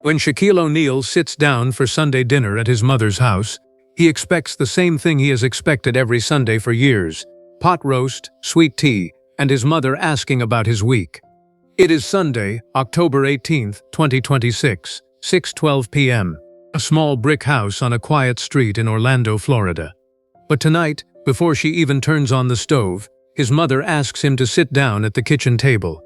When Shaquille O'Neal sits down for Sunday dinner at his mother's house, he expects the same thing he has expected every Sunday for years: pot roast, sweet tea, and his mother asking about his week. It is Sunday, October 18th, 2026, 6:12 p.m. A small brick house on a quiet street in Orlando, Florida. But tonight, before she even turns on the stove, his mother asks him to sit down at the kitchen table.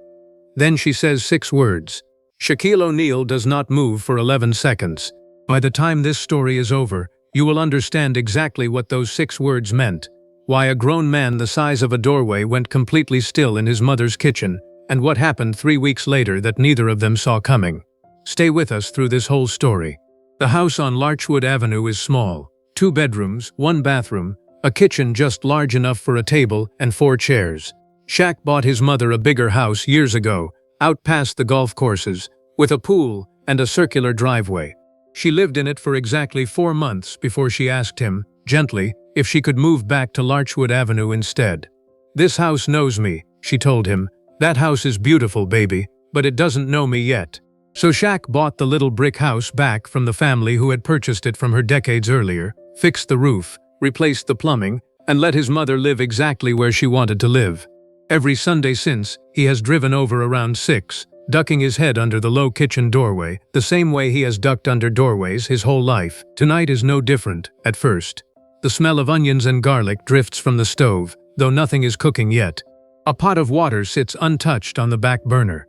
Then she says 6 words. Shaquille O'Neal does not move for 11 seconds. By the time this story is over, you will understand exactly what those 6 words meant, why a grown man the size of a doorway went completely still in his mother's kitchen, and what happened 3 weeks later that neither of them saw coming. Stay with us through this whole story. The house on Larchwood Avenue is small. 2 bedrooms, 1 bathroom, a kitchen just large enough for a table and 4 chairs. Shaq bought his mother a bigger house years ago, out past the golf courses, with a pool and a circular driveway. She lived in it for exactly 4 months before she asked him, gently, if she could move back to Larchwood Avenue instead. "This house knows me," she told him. "That house is beautiful, baby, but it doesn't know me yet." So Shaq bought the little brick house back from the family who had purchased it from her decades earlier, fixed the roof, replaced the plumbing, and let his mother live exactly where she wanted to live. Every Sunday since, he has driven over around 6, ducking his head under the low kitchen doorway, the same way he has ducked under doorways his whole life. Tonight is no different, at first. The smell of onions and garlic drifts from the stove, though nothing is cooking yet. A pot of water sits untouched on the back burner.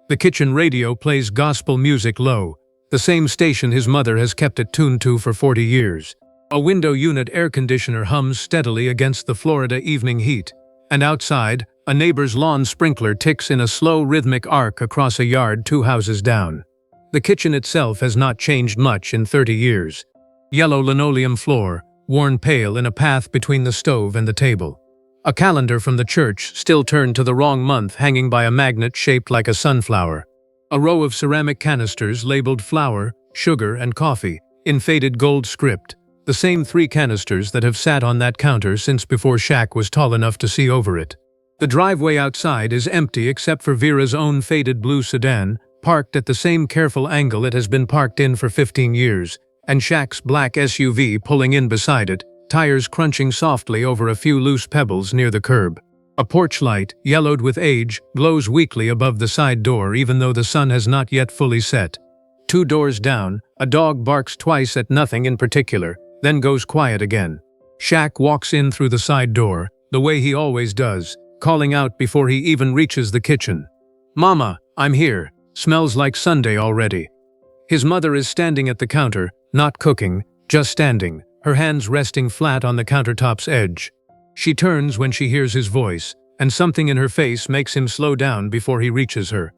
The kitchen radio plays gospel music low, the same station his mother has kept it tuned to for 40 years. A window unit air conditioner hums steadily against the Florida evening heat, and outside, a neighbor's lawn sprinkler ticks in a slow rhythmic arc across a yard 2 houses down. The kitchen itself has not changed much in 30 years. Yellow linoleum floor, worn pale in a path between the stove and the table. A calendar from the church still turned to the wrong month hanging by a magnet shaped like a sunflower. A row of ceramic canisters labeled flour, sugar, and coffee, in faded gold script. The same 3 canisters that have sat on that counter since before Shaq was tall enough to see over it. The driveway outside is empty except for Vera's own faded blue sedan, parked at the same careful angle it has been parked in for 15 years, and Shaq's black SUV pulling in beside it, tires crunching softly over a few loose pebbles near the curb. A porch light, yellowed with age, glows weakly above the side door even though the sun has not yet fully set. 2 doors down, a dog barks twice at nothing in particular, then goes quiet again. Shaq walks in through the side door, the way he always does, calling out before he even reaches the kitchen. "Mama, I'm here. Smells like Sunday already." His mother is standing at the counter, not cooking, just standing, her hands resting flat on the countertop's edge. She turns when she hears his voice, and something in her face makes him slow down before he reaches her.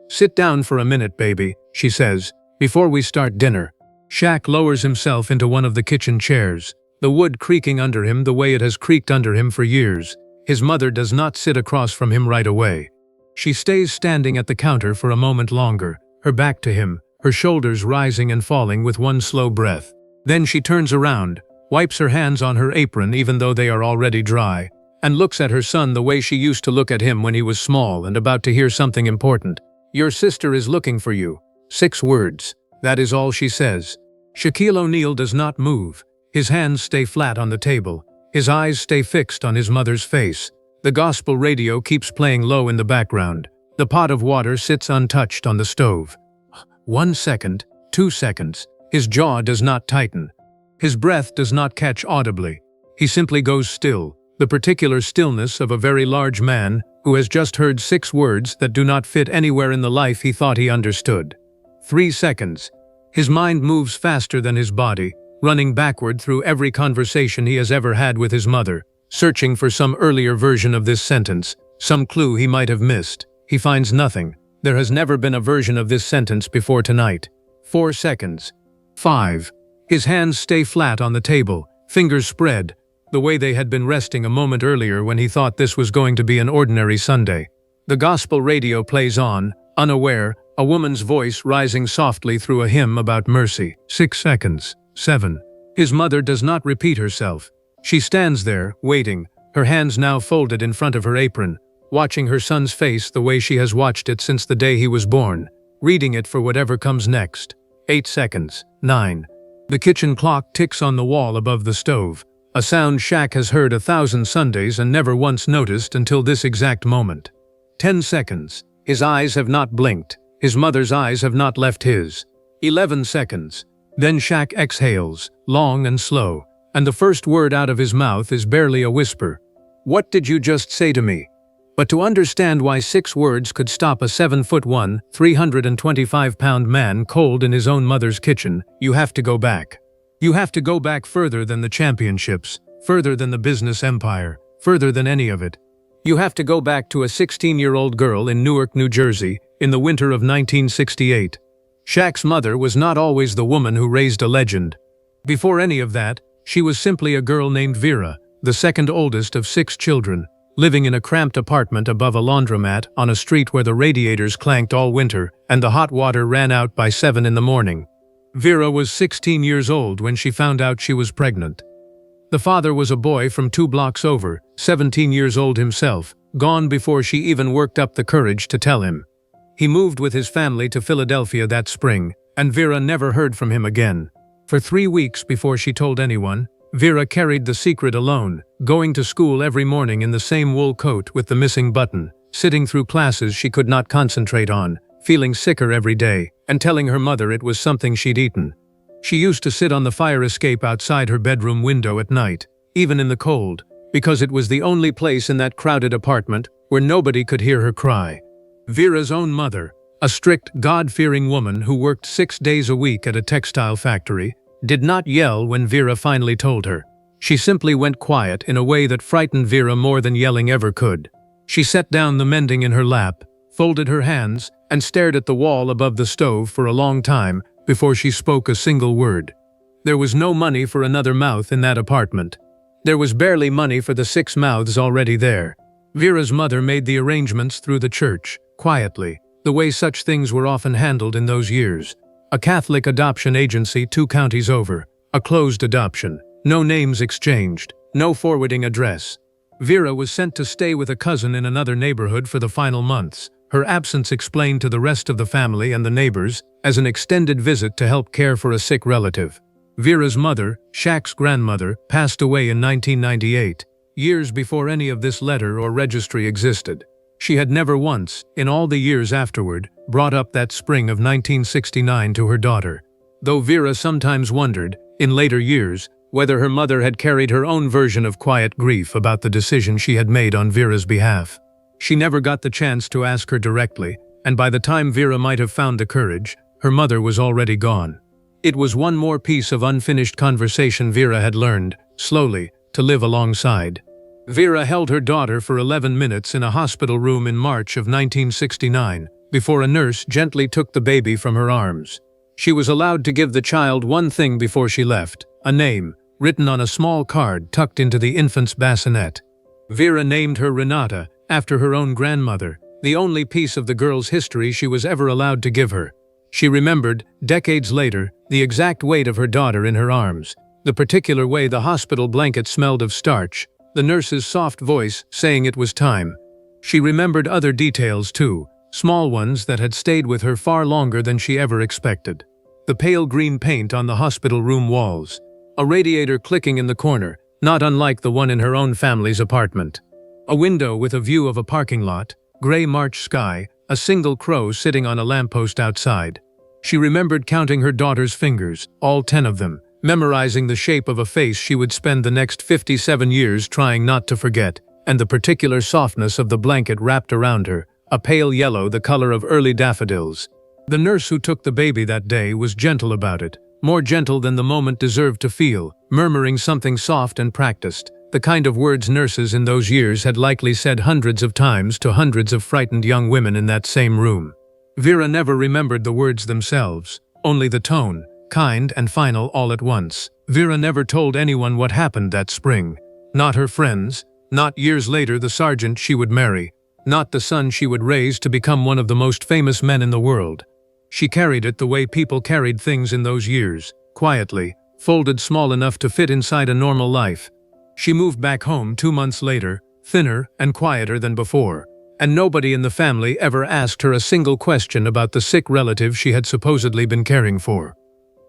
"Sit down for a minute, baby," she says, "before we start dinner." Shaq lowers himself into one of the kitchen chairs, the wood creaking under him the way it has creaked under him for years. His mother does not sit across from him right away. She stays standing at the counter for a moment longer, her back to him, her shoulders rising and falling with one slow breath. Then she turns around, wipes her hands on her apron even though they are already dry, and looks at her son the way she used to look at him when he was small and about to hear something important. "Your sister is looking for you." 6 words. That is all she says. Shaquille O'Neal does not move. His hands stay flat on the table. His eyes stay fixed on his mother's face. The gospel radio keeps playing low in the background. The pot of water sits untouched on the stove. 1 second, 2 seconds. His jaw does not tighten. His breath does not catch audibly. He simply goes still, the particular stillness of a very large man who has just heard 6 words that do not fit anywhere in the life he thought he understood. 3 seconds. His mind moves faster than his body, running backward through every conversation he has ever had with his mother, searching for some earlier version of this sentence, some clue he might have missed. He finds nothing. There has never been a version of this sentence before tonight. 4 seconds. 5. His hands stay flat on the table, fingers spread, the way they had been resting a moment earlier when he thought this was going to be an ordinary Sunday. The gospel radio plays on, unaware, a woman's voice rising softly through a hymn about mercy. 6 seconds. 7. His mother does not repeat herself. She stands there, waiting, her hands now folded in front of her apron, watching her son's face the way she has watched it since the day he was born, reading it for whatever comes next. 8 seconds. 9. The kitchen clock ticks on the wall above the stove, a sound Shaq has heard 1,000 Sundays and never once noticed until this exact moment. 10 seconds. His eyes have not blinked. His mother's eyes have not left his. 11 seconds. Then Shaq exhales, long and slow, and the first word out of his mouth is barely a whisper. "What did you just say to me?" But to understand why 6 words could stop a 7'1", 325-pound man cold in his own mother's kitchen, you have to go back. You have to go back further than the championships, further than the business empire, further than any of it. You have to go back to a 16-year-old girl in Newark, New Jersey, in the winter of 1968. Shaq's mother was not always the woman who raised a legend. Before any of that, she was simply a girl named Vera, the second oldest of 6 children, living in a cramped apartment above a laundromat on a street where the radiators clanked all winter and the hot water ran out by 7 in the morning. Vera was 16 years old when she found out she was pregnant. The father was a boy from 2 blocks over, 17 years old himself, gone before she even worked up the courage to tell him. He moved with his family to Philadelphia that spring, and Vera never heard from him again. For 3 weeks before she told anyone, Vera carried the secret alone, going to school every morning in the same wool coat with the missing button, sitting through classes she could not concentrate on, feeling sicker every day, and telling her mother it was something she'd eaten. She used to sit on the fire escape outside her bedroom window at night, even in the cold, because it was the only place in that crowded apartment where nobody could hear her cry. Vera's own mother, a strict, God-fearing woman who worked 6 days a week at a textile factory, did not yell when Vera finally told her. She simply went quiet in a way that frightened Vera more than yelling ever could. She set down the mending in her lap, folded her hands, and stared at the wall above the stove for a long time before she spoke a single word. There was no money for another mouth in that apartment. There was barely money for the 6 mouths already there. Vera's mother made the arrangements through the church, quietly, the way such things were often handled in those years. A Catholic adoption agency 2 counties over, a closed adoption, no names exchanged, no forwarding address. Vera was sent to stay with a cousin in another neighborhood for the final months, her absence explained to the rest of the family and the neighbors as an extended visit to help care for a sick relative. Vera's mother, Shaq's grandmother, passed away in 1998, years before any of this letter or registry existed. She had never once, in all the years afterward, brought up that spring of 1969 to her daughter, though Vera sometimes wondered, in later years, whether her mother had carried her own version of quiet grief about the decision she had made on Vera's behalf. She never got the chance to ask her directly, and by the time Vera might have found the courage, her mother was already gone. It was one more piece of unfinished conversation Vera had learned, slowly, to live alongside. Vera held her daughter for 11 minutes in a hospital room in March of 1969, before a nurse gently took the baby from her arms. She was allowed to give the child one thing before she left, a name, written on a small card tucked into the infant's bassinet. Vera named her Renata, after her own grandmother, the only piece of the girl's history she was ever allowed to give her. She remembered, decades later, the exact weight of her daughter in her arms, the particular way the hospital blanket smelled of starch, the nurse's soft voice saying it was time. She remembered other details too, small ones that had stayed with her far longer than she ever expected. The pale green paint on the hospital room walls, a radiator clicking in the corner, not unlike the one in her own family's apartment. A window with a view of a parking lot, gray March sky, a single crow sitting on a lamppost outside. She remembered counting her daughter's fingers, all 10 of them, memorizing the shape of a face she would spend the next 57 years trying not to forget, and the particular softness of the blanket wrapped around her, a pale yellow the color of early daffodils. The nurse who took the baby that day was gentle about it, more gentle than the moment deserved to feel, murmuring something soft and practiced, the kind of words nurses in those years had likely said hundreds of times to hundreds of frightened young women in that same room. Vera never remembered the words themselves, only the tone, kind and final all at once. Vera never told anyone what happened that spring. Not her friends, not years later the sergeant she would marry, not the son she would raise to become one of the most famous men in the world. She carried it the way people carried things in those years, quietly, folded small enough to fit inside a normal life. She moved back home 2 months later, thinner and quieter than before, and nobody in the family ever asked her a single question about the sick relative she had supposedly been caring for.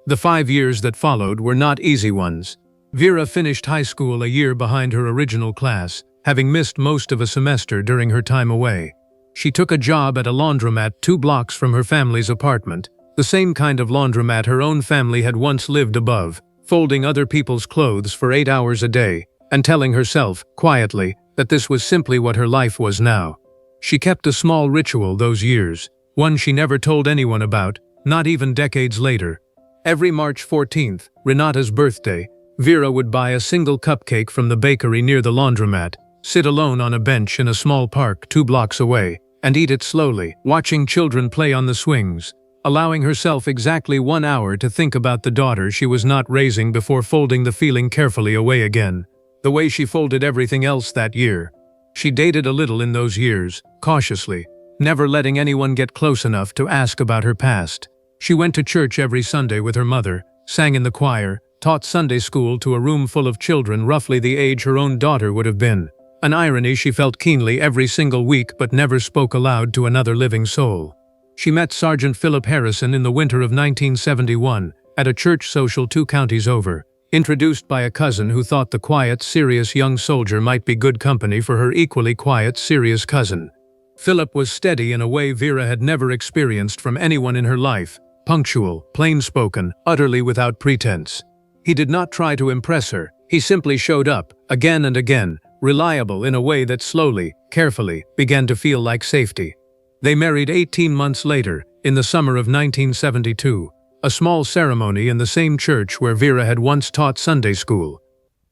The 5 years that followed were not easy ones. Vera finished high school a year behind her original class, having missed most of a semester during her time away. She took a job at a laundromat 2 blocks from her family's apartment, the same kind of laundromat her own family had once lived above, folding other people's clothes for 8 hours a day, and telling herself, quietly, that this was simply what her life was now. She kept a small ritual those years, one she never told anyone about, not even decades later. Every March 14th, Renata's birthday, Vera would buy a single cupcake from the bakery near the laundromat, sit alone on a bench in a small park 2 blocks away, and eat it slowly, watching children play on the swings, allowing herself exactly 1 hour to think about the daughter she was not raising before folding the feeling carefully away again, the way she folded everything else that year. She dated a little in those years, cautiously, never letting anyone get close enough to ask about her past. She went to church every Sunday with her mother, sang in the choir, taught Sunday school to a room full of children roughly the age her own daughter would have been. An irony she felt keenly every single week but never spoke aloud to another living soul. She met Sergeant Philip Harrison in the winter of 1971, at a church social 2 counties over, introduced by a cousin who thought the quiet, serious young soldier might be good company for her equally quiet, serious cousin. Philip was steady in a way Vera had never experienced from anyone in her life, punctual, plain-spoken, utterly without pretense. He did not try to impress her, he simply showed up, again and again, reliable in a way that slowly, carefully, began to feel like safety. They married 18 months later, in the summer of 1972, a small ceremony in the same church where Vera had once taught Sunday school.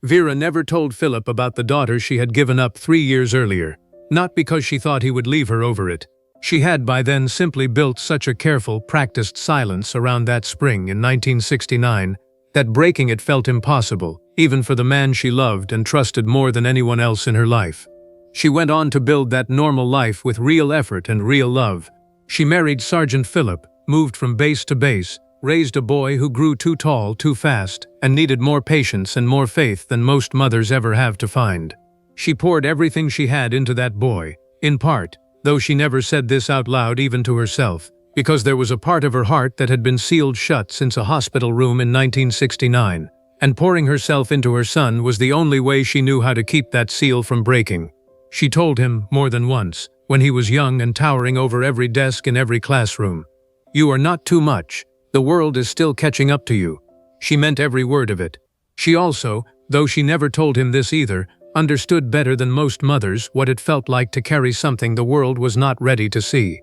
Vera never told Philip about the daughter she had given up 3 years earlier, not because she thought he would leave her over it. She had by then simply built such a careful, practiced silence around that spring in 1969 that breaking it felt impossible, even for the man she loved and trusted more than anyone else in her life. She went on to build that normal life with real effort and real love. She married Sergeant Philip, moved from base to base, raised a boy who grew too tall too fast and needed more patience and more faith than most mothers ever have to find. She poured everything she had into that boy, in part, though she never said this out loud even to herself, because there was a part of her heart that had been sealed shut since a hospital room in 1969, and pouring herself into her son was the only way she knew how to keep that seal from breaking. She told him, more than once, when he was young and towering over every desk in every classroom, "You are not too much. The world is still catching up to you." She meant every word of it. She also, though she never told him this either, understood better than most mothers what it felt like to carry something the world was not ready to see.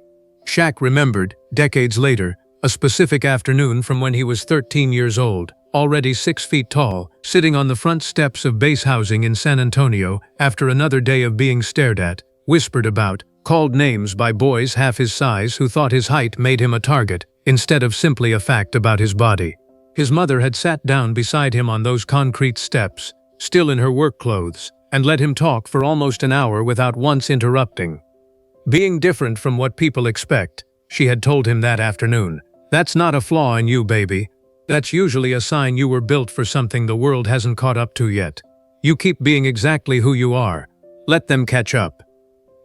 Shaq remembered, decades later, a specific afternoon from when he was 13 years old, already 6 feet tall, sitting on the front steps of base housing in San Antonio after another day of being stared at, whispered about, called names by boys half his size who thought his height made him a target, instead of simply a fact about his body. His mother had sat down beside him on those concrete steps, still in her work clothes, and let him talk for almost an hour without once interrupting. "Being different from what people expect," she had told him that afternoon. "That's not a flaw in you, baby. That's usually a sign you were built for something the world hasn't caught up to yet. You keep being exactly who you are. Let them catch up."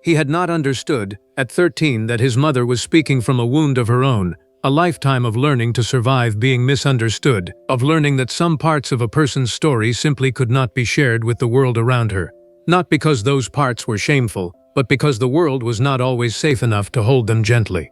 He had not understood, at 13, that his mother was speaking from a wound of her own, a lifetime of learning to survive being misunderstood, of learning that some parts of a person's story simply could not be shared with the world around her. Not because those parts were shameful, but because the world was not always safe enough to hold them gently.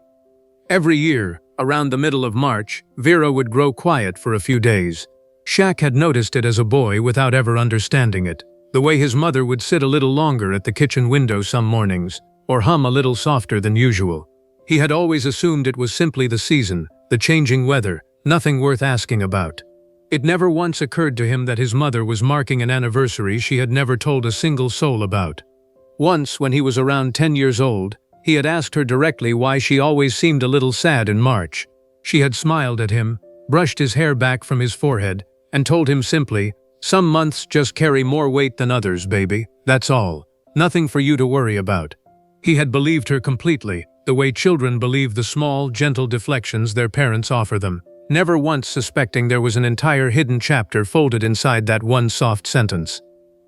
Every year, around the middle of March, Vera would grow quiet for a few days. Shaq had noticed it as a boy without ever understanding it. The way his mother would sit a little longer at the kitchen window some mornings, or hum a little softer than usual. He had always assumed it was simply the season, the changing weather, nothing worth asking about. It never once occurred to him that his mother was marking an anniversary she had never told a single soul about. Once, when he was around 10 years old, he had asked her directly why she always seemed a little sad in March. She had smiled at him, brushed his hair back from his forehead, and told him simply, "Some months just carry more weight than others, baby. That's all. Nothing for you to worry about." He had believed her completely, the way children believe the small, gentle deflections their parents offer them, never once suspecting there was an entire hidden chapter folded inside that one soft sentence.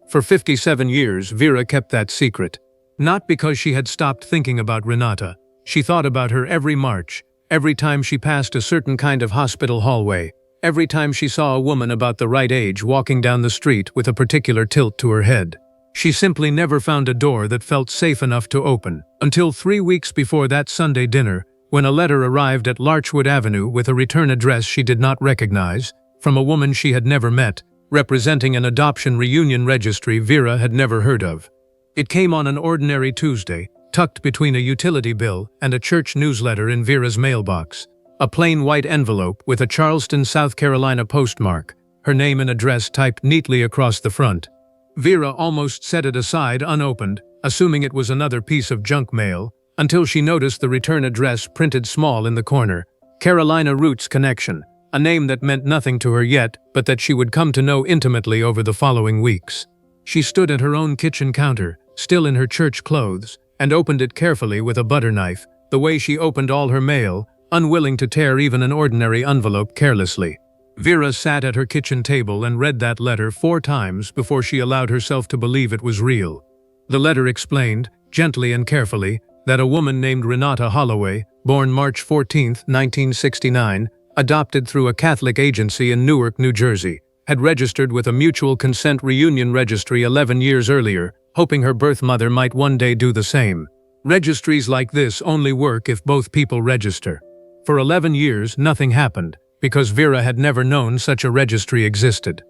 For 57 years, Vera kept that secret. Not because she had stopped thinking about Renata. She thought about her every march, every time she passed a certain kind of hospital hallway, every time she saw a woman about the right age walking down the street with a particular tilt to her head. She simply never found a door that felt safe enough to open, until 3 weeks before that Sunday dinner, when a letter arrived at Larchwood Avenue with a return address she did not recognize, from a woman she had never met, representing an adoption reunion registry Vera had never heard of. It came on an ordinary Tuesday, tucked between a utility bill and a church newsletter in Vera's mailbox. A plain white envelope with a Charleston, South Carolina postmark, her name and address typed neatly across the front. Vera almost set it aside unopened, assuming it was another piece of junk mail, until she noticed the return address printed small in the corner. Carolina Roots Connection, a name that meant nothing to her yet, but that she would come to know intimately over the following weeks. She stood at her own kitchen counter, still in her church clothes, and opened it carefully with a butter knife, the way she opened all her mail, unwilling to tear even an ordinary envelope carelessly. Vera sat at her kitchen table and read that letter 4 times before she allowed herself to believe it was real. The letter explained, gently and carefully, that a woman named Renata Holloway, born March 14, 1969, adopted through a Catholic agency in Newark, New Jersey, had registered with a mutual consent reunion registry 11 years earlier, hoping her birth mother might one day do the same. Registries like this only work if both people register. For 11 years, nothing happened, because Vera had never known such a registry existed.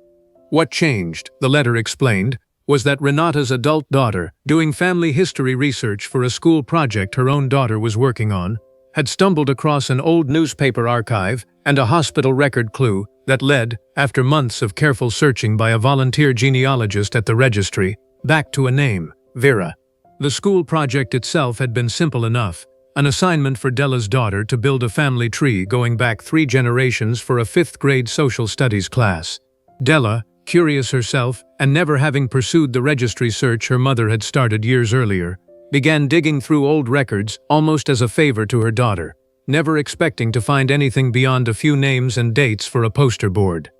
What changed, the letter explained, was that Renata's adult daughter, doing family history research for a school project her own daughter was working on, had stumbled across an old newspaper archive and a hospital record clue that led, after months of careful searching by a volunteer genealogist at the registry, back to a name, Vera. The school project itself had been simple enough, an assignment for Della's daughter to build a family tree going back 3 generations for a 5th-grade social studies class. Della, curious herself and never having pursued the registry search her mother had started years earlier, began digging through old records almost as a favor to her daughter, never expecting to find anything beyond a few names and dates for a poster board.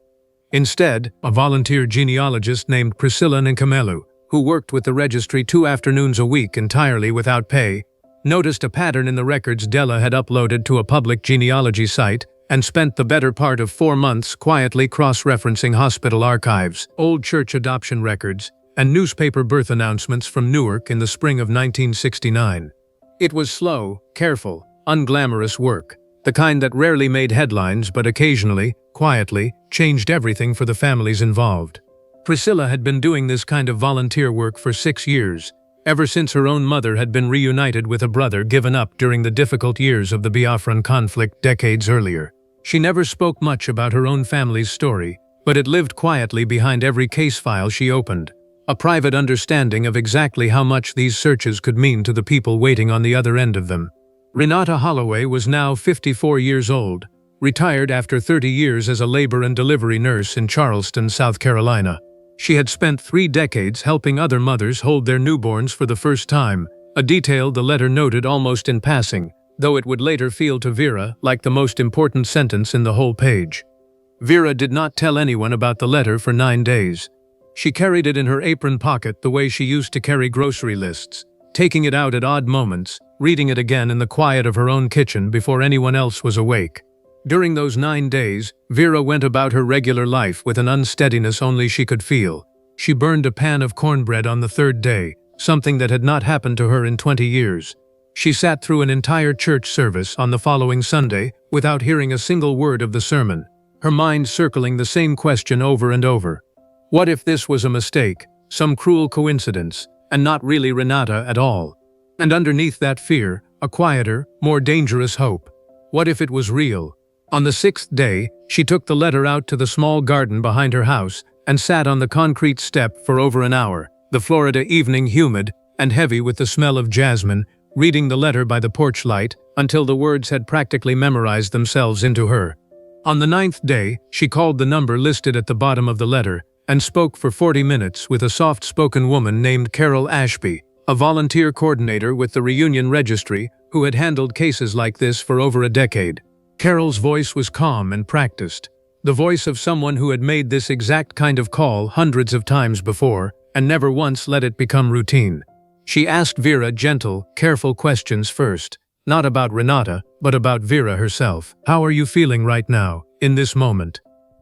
Instead, a volunteer genealogist named Priscilla Nincamelu, who worked with the registry 2 afternoons a week entirely without pay, noticed a pattern in the records Della had uploaded to a public genealogy site and spent the better part of 4 months quietly cross-referencing hospital archives, old church adoption records, and newspaper birth announcements from Newark in the spring of 1969. It was slow, careful, unglamorous work, the kind that rarely made headlines but occasionally, quietly, changed everything for the families involved. Priscilla had been doing this kind of volunteer work for 6 years, ever since her own mother had been reunited with a brother given up during the difficult years of the Biafran conflict decades earlier. She never spoke much about her own family's story, but it lived quietly behind every case file she opened, a private understanding of exactly how much these searches could mean to the people waiting on the other end of them. Renata Holloway was now 54 years old, retired after 30 years as a labor and delivery nurse in Charleston, South Carolina. She had spent 3 decades helping other mothers hold their newborns for the first time, a detail the letter noted almost in passing, though it would later feel to Vera like the most important sentence in the whole page. Vera did not tell anyone about the letter for 9 days. She carried it in her apron pocket the way she used to carry grocery lists, taking it out at odd moments, reading it again in the quiet of her own kitchen before anyone else was awake. During those 9 days, Vera went about her regular life with an unsteadiness only she could feel. She burned a pan of cornbread on the 3rd day, something that had not happened to her in 20 years. She sat through an entire church service on the following Sunday without hearing a single word of the sermon, her mind circling the same question over and over. What if this was a mistake, some cruel coincidence, and not really Renata at all? And underneath that fear, a quieter, more dangerous hope. What if it was real? On the 6th day, she took the letter out to the small garden behind her house and sat on the concrete step for over an hour, the Florida evening humid and heavy with the smell of jasmine, reading the letter by the porch light until the words had practically memorized themselves into her. On the 9th day, she called the number listed at the bottom of the letter and spoke for 40 minutes with a soft-spoken woman named Carol Ashby, a volunteer coordinator with the Reunion Registry who had handled cases like this for over a decade. Carol's voice was calm and practiced, the voice of someone who had made this exact kind of call hundreds of times before and never once let it become routine. She asked Vera gentle, careful questions first, not about Renata, but about Vera herself. How are you feeling right now, in this moment?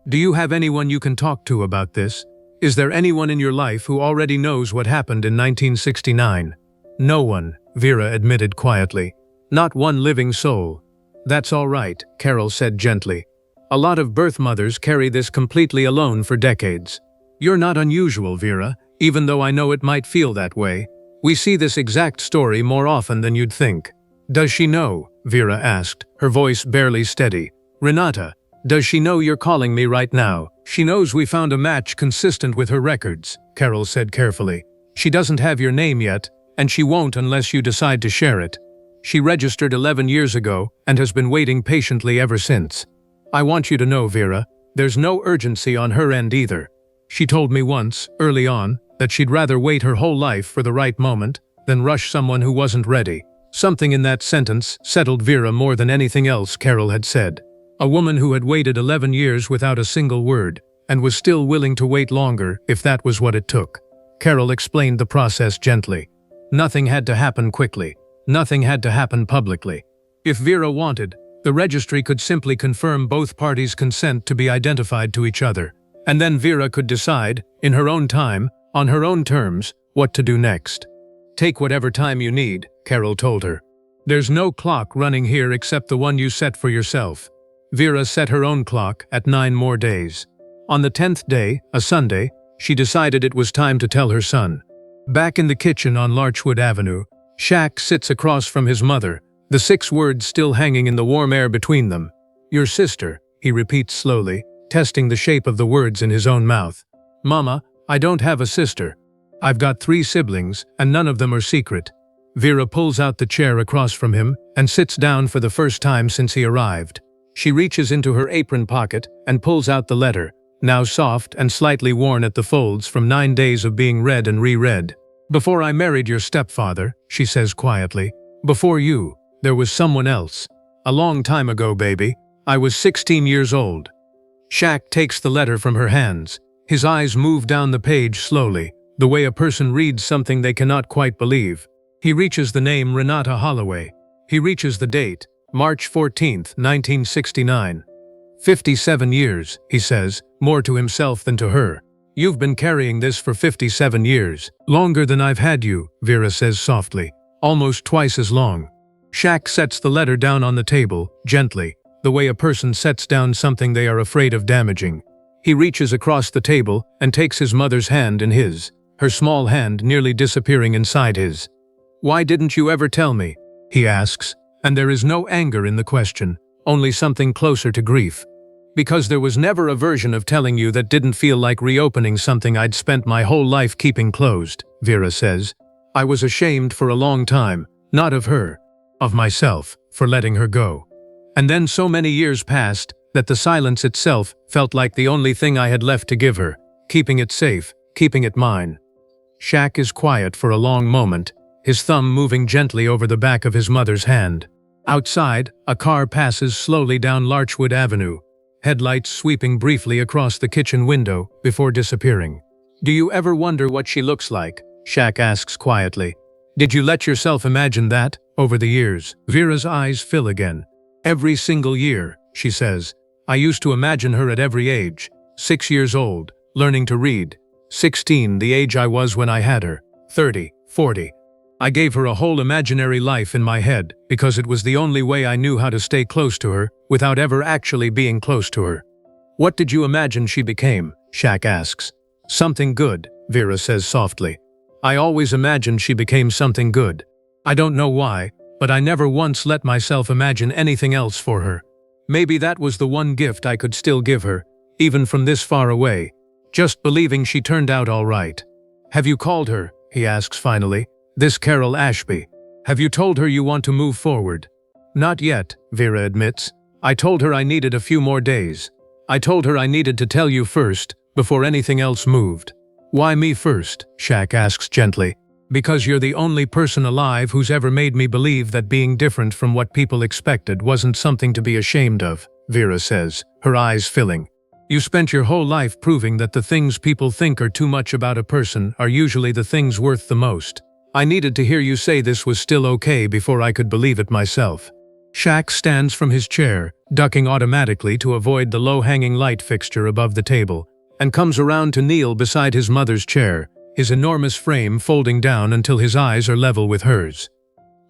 Do you have anyone you can talk to about this? Is there anyone in your life who already knows what happened in 1969? No one, Vera admitted quietly. Not one living soul. That's all right, Carol said gently. A lot of birth mothers carry this completely alone for decades. You're not unusual, Vera, even though I know it might feel that way. We see this exact story more often than you'd think. Does she know? Vera asked, her voice barely steady. Renata, does she know you're calling me right now? She knows we found a match consistent with her records, Carol said carefully. She doesn't have your name yet, and she won't unless you decide to share it. She registered 11 years ago and has been waiting patiently ever since. I want you to know, Vera, there's no urgency on her end either. She told me once, early on, that she'd rather wait her whole life for the right moment than rush someone who wasn't ready. Something in that sentence settled Vera more than anything else Carol had said. A woman who had waited 11 years without a single word, and was still willing to wait longer if that was what it took. Carol explained the process gently. Nothing had to happen quickly. Nothing had to happen publicly. If Vera wanted, the registry could simply confirm both parties' consent to be identified to each other, and then Vera could decide, in her own time, on her own terms, what to do next. Take whatever time you need, Carol told her. There's no clock running here except the one you set for yourself. Vera set her own clock at 9 more days. On the 10th day, a Sunday, she decided it was time to tell her son. Back in the kitchen on Larchwood Avenue, Shaq sits across from his mother, the 6 words still hanging in the warm air between them. Your sister, he repeats slowly, testing the shape of the words in his own mouth. Mama, I don't have a sister. I've got 3 siblings, and none of them are secret. Vera pulls out the chair across from him and sits down for the first time since he arrived. She reaches into her apron pocket and pulls out the letter, now soft and slightly worn at the folds from 9 days of being read and reread. Before I married your stepfather, she says quietly, before you, there was someone else. A long time ago, baby. I was 16 years old. Shaq takes the letter from her hands. His eyes move down the page slowly, the way a person reads something they cannot quite believe. He reaches the name Renata Holloway. He reaches the date, March 14, 1969. 57 years, he says, more to himself than to her. You've been carrying this for 57 years. Longer than I've had you, Vera says softly. Almost twice as long. Shaq sets the letter down on the table, gently, the way a person sets down something they are afraid of damaging. He reaches across the table and takes his mother's hand in his, her small hand nearly disappearing inside his. Why didn't you ever tell me? He asks, and there is no anger in the question, only something closer to grief. Because there was never a version of telling you that didn't feel like reopening something I'd spent my whole life keeping closed, Vera says. I was ashamed for a long time, not of her, of myself, for letting her go. And then so many years passed that the silence itself felt like the only thing I had left to give her, keeping it safe, keeping it mine. Shaq is quiet for a long moment, his thumb moving gently over the back of his mother's hand. Outside, a car passes slowly down Larchwood Avenue, headlights sweeping briefly across the kitchen window before disappearing. Do you ever wonder what she looks like? Shaq asks quietly. Did you let yourself imagine that, over the years? Vera's eyes fill again. Every single year, she says. I used to imagine her at every age. 6 years old, learning to read. 16, the age I was when I had her. 30, 40. I gave her a whole imaginary life in my head because it was the only way I knew how to stay close to her without ever actually being close to her. What did you imagine she became? Shaq asks. Something good, Vera says softly. I always imagined she became something good. I don't know why, but I never once let myself imagine anything else for her. Maybe that was the one gift I could still give her, even from this far away, just believing she turned out all right. Have you called her? He asks finally. This Carol Ashby. Have you told her you want to move forward? Not yet, Vera admits. I told her I needed a few more days. I told her I needed to tell you first, before anything else moved. Why me first? Shaq asks gently. Because you're the only person alive who's ever made me believe that being different from what people expected wasn't something to be ashamed of, Vera says, her eyes filling. You spent your whole life proving that the things people think are too much about a person are usually the things worth the most. I needed to hear you say this was still okay before I could believe it myself. Shaq stands from his chair, ducking automatically to avoid the low-hanging light fixture above the table, and comes around to kneel beside his mother's chair, his enormous frame folding down until his eyes are level with hers.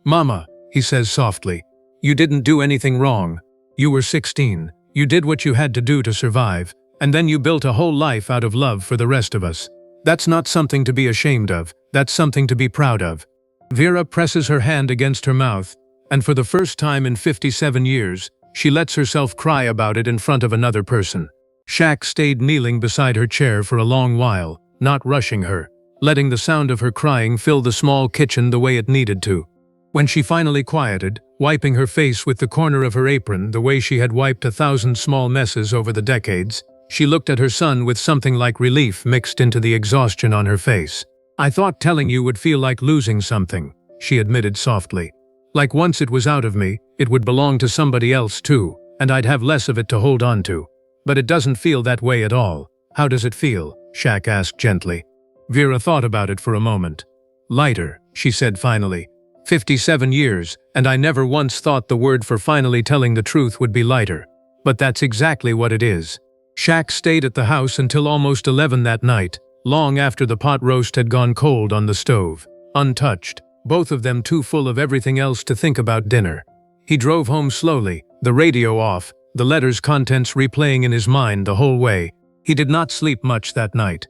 "Mama," he says softly, "you didn't do anything wrong. You were 16, you did what you had to do to survive, and then you built a whole life out of love for the rest of us. That's not something to be ashamed of, that's something to be proud of." Vera presses her hand against her mouth, and for the first time in 57 years, she lets herself cry about it in front of another person. Shaq stayed kneeling beside her chair for a long while, not rushing her, letting the sound of her crying fill the small kitchen the way it needed to. When she finally quieted, wiping her face with the corner of her apron the way she had wiped 1,000 small messes over the decades, she looked at her son with something like relief mixed into the exhaustion on her face. "I thought telling you would feel like losing something," she admitted softly. "Like once it was out of me, it would belong to somebody else too, and I'd have less of it to hold on to. But it doesn't feel that way at all." "How does it feel?" Shaq asked gently. Vera thought about it for a moment. "Lighter," she said finally. 57 years, and I never once thought the word for finally telling the truth would be lighter. But that's exactly what it is." Shaq stayed at the house until almost 11 that night, long after the pot roast had gone cold on the stove, untouched, both of them too full of everything else to think about dinner. He drove home slowly, the radio off, the letter's contents replaying in his mind the whole way. He did not sleep much that night.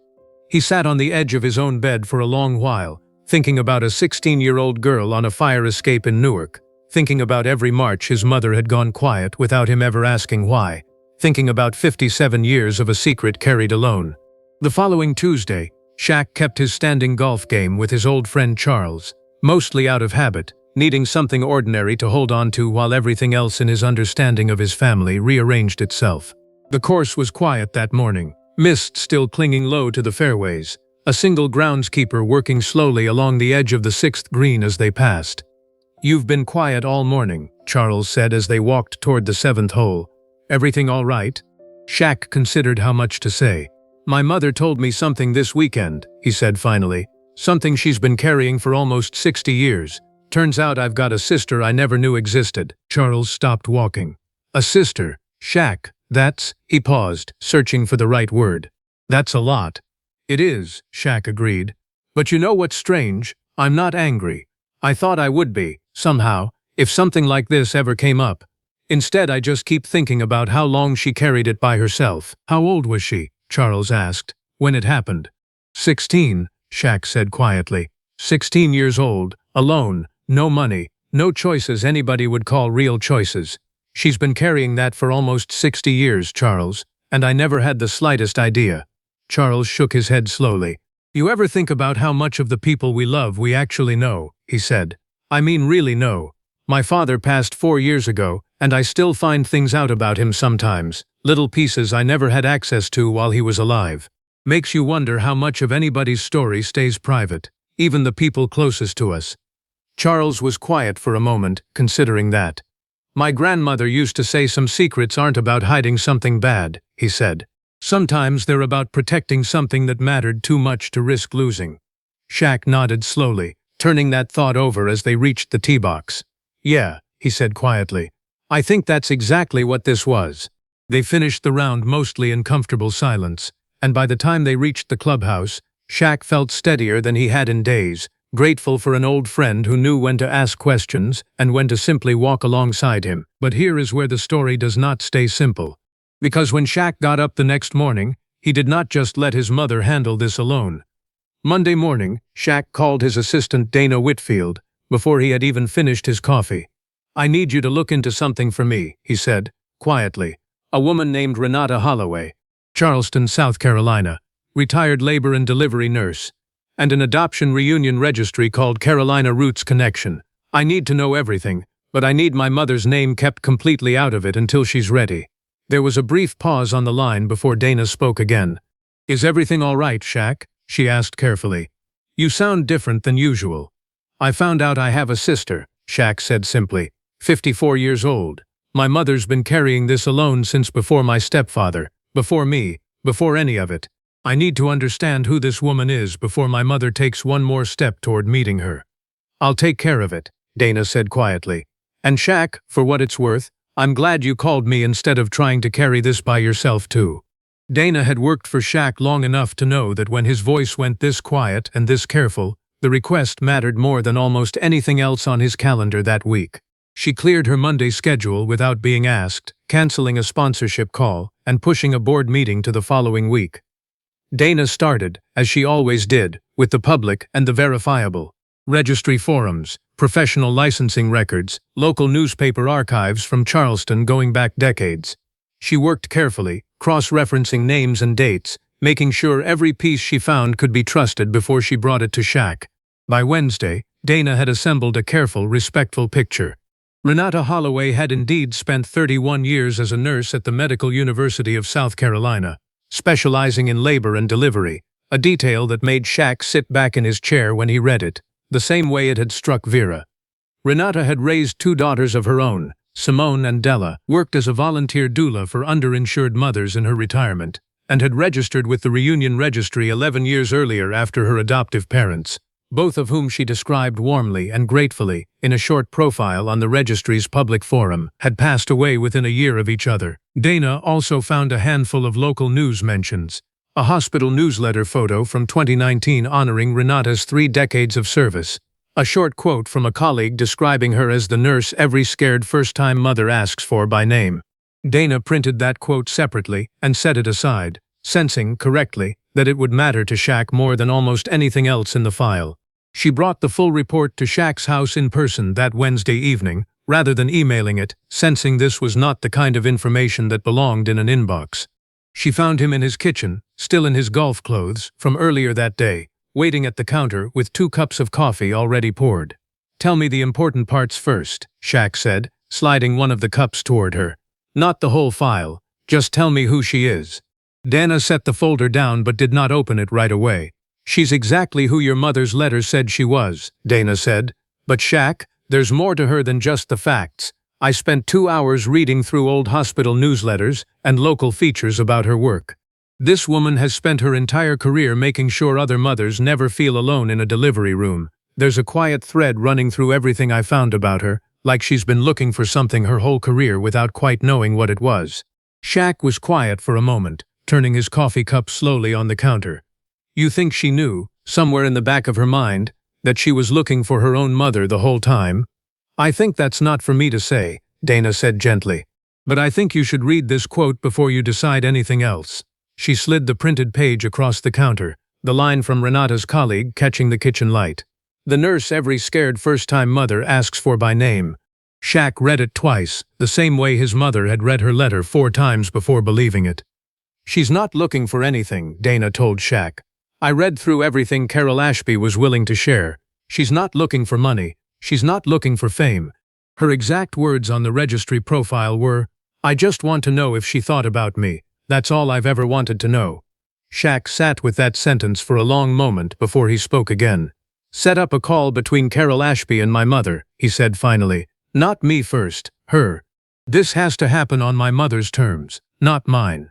He sat on the edge of his own bed for a long while, thinking about a 16-year-old girl on a fire escape in Newark, thinking about every March his mother had gone quiet without him ever asking why, thinking about 57 years of a secret carried alone. The following Tuesday, Shaq kept his standing golf game with his old friend Charles, mostly out of habit, needing something ordinary to hold on to while everything else in his understanding of his family rearranged itself. The course was quiet that morning, mist still clinging low to the fairways, a single groundskeeper working slowly along the edge of the 6th green as they passed. "You've been quiet all morning," Charles said as they walked toward the 7th hole. "Everything all right?" Shaq considered how much to say. "My mother told me something this weekend," he said finally. "Something she's been carrying for almost 60 years. Turns out I've got a sister I never knew existed." Charles stopped walking. "A sister? Shaq, that's..." He paused, searching for the right word. "That's a lot." "It is," Shaq agreed. "But you know what's strange? I'm not angry. I thought I would be, somehow, if something like this ever came up. Instead, I just keep thinking about how long she carried it by herself." "How old was she?" Charles asked, "when it happened." 16, Shaq said quietly. 16 years old, alone, no money, no choices anybody would call real choices. She's been carrying that for almost 60 years, Charles, and I never had the slightest idea." Charles shook his head slowly. "You ever think about how much of the people we love we actually know?" he said. "I mean really know. My father passed 4 years ago, and I still find things out about him sometimes, little pieces I never had access to while he was alive. Makes you wonder how much of anybody's story stays private, even the people closest to us." Charles was quiet for a moment, considering that. "My grandmother used to say some secrets aren't about hiding something bad," he said. "Sometimes they're about protecting something that mattered too much to risk losing." Shaq nodded slowly, turning that thought over as they reached the tee box. "Yeah," he said quietly. "I think that's exactly what this was." They finished the round mostly in comfortable silence, and by the time they reached the clubhouse, Shaq felt steadier than he had in days, grateful for an old friend who knew when to ask questions and when to simply walk alongside him. But here is where the story does not stay simple. Because when Shaq got up the next morning, he did not just let his mother handle this alone. Monday morning, Shaq called his assistant Dana Whitfield, before he had even finished his coffee. "I need you to look into something for me," he said, quietly. "A woman named Renata Holloway, Charleston, South Carolina, retired labor and delivery nurse, and an adoption reunion registry called Carolina Roots Connection. I need to know everything, but I need my mother's name kept completely out of it until she's ready." There was a brief pause on the line before Dana spoke again. "Is everything all right, Shaq?" she asked carefully. "You sound different than usual." "I found out I have a sister," Shaq said simply, 54 years old. "My mother's been carrying this alone since before my stepfather, before me, before any of it. I need to understand who this woman is before my mother takes one more step toward meeting her. I'll take care of it, Dana said quietly. And Shaq, for what it's worth, I'm glad you called me instead of trying to carry this by yourself too. Dana had worked for Shaq long enough to know that when his voice went this quiet and this careful, the request mattered more than almost anything else on his calendar that week. She cleared her Monday schedule without being asked, canceling a sponsorship call and pushing a board meeting to the following week. Dana started, as she always did, with the public and the verifiable. Registry forums, professional licensing records, local newspaper archives from Charleston going back decades. She worked carefully, cross-referencing names and dates, making sure every piece she found could be trusted before she brought it to Shaq. By Wednesday, Dana had assembled a careful, respectful picture. Renata Holloway had indeed spent 31 years as a nurse at the Medical University of South Carolina, specializing in labor and delivery, a detail that made Shaq sit back in his chair when he read it, the same way it had struck Vera. Renata had raised 2 daughters of her own, Simone and Della, worked as a volunteer doula for underinsured mothers in her retirement, and had registered with the Reunion Registry 11 years earlier after her adoptive parents, both of whom she described warmly and gratefully in a short profile on the registry's public forum, had passed away within a year of each other. Dana also found a handful of local news mentions, a hospital newsletter photo from 2019 honoring Renata's 3 decades of service, a short quote from a colleague describing her as the nurse every scared first-time mother asks for by name. Dana printed that quote separately and set it aside, sensing, correctly, that it would matter to Shaq more than almost anything else in the file. She brought the full report to Shaq's house in person that Wednesday evening, rather than emailing it, sensing this was not the kind of information that belonged in an inbox. She found him in his kitchen, still in his golf clothes, from earlier that day, waiting at the counter with 2 cups of coffee already poured. "Tell me the important parts first," Shaq said, sliding one of the cups toward her. "Not the whole file, just tell me who she is." Dana set the folder down but did not open it right away. "She's exactly who your mother's letter said she was," Dana said. "But Shaq, there's more to her than just the facts. I spent 2 hours reading through old hospital newsletters and local features about her work. This woman has spent her entire career making sure other mothers never feel alone in a delivery room. There's a quiet thread running through everything I found about her, like she's been looking for something her whole career without quite knowing what it was." Shaq was quiet for a moment, turning his coffee cup slowly on the counter. "You think she knew, somewhere in the back of her mind, that she was looking for her own mother the whole time?" "I think that's not for me to say," Dana said gently. "But I think you should read this quote before you decide anything else." She slid the printed page across the counter, the line from Renata's colleague catching the kitchen light. "The nurse every scared first-time mother asks for by name." Shaq read it twice, the same way his mother had read her letter 4 times before believing it. "She's not looking for anything," Dana told Shaq. "I read through everything Carol Ashby was willing to share. She's not looking for money. She's not looking for fame." Her exact words on the registry profile were, "I just want to know if she thought about me. That's all I've ever wanted to know." Shaq sat with that sentence for a long moment before he spoke again. "Set up a call between Carol Ashby and my mother," he said finally. "Not me first, her. This has to happen on my mother's terms, not mine."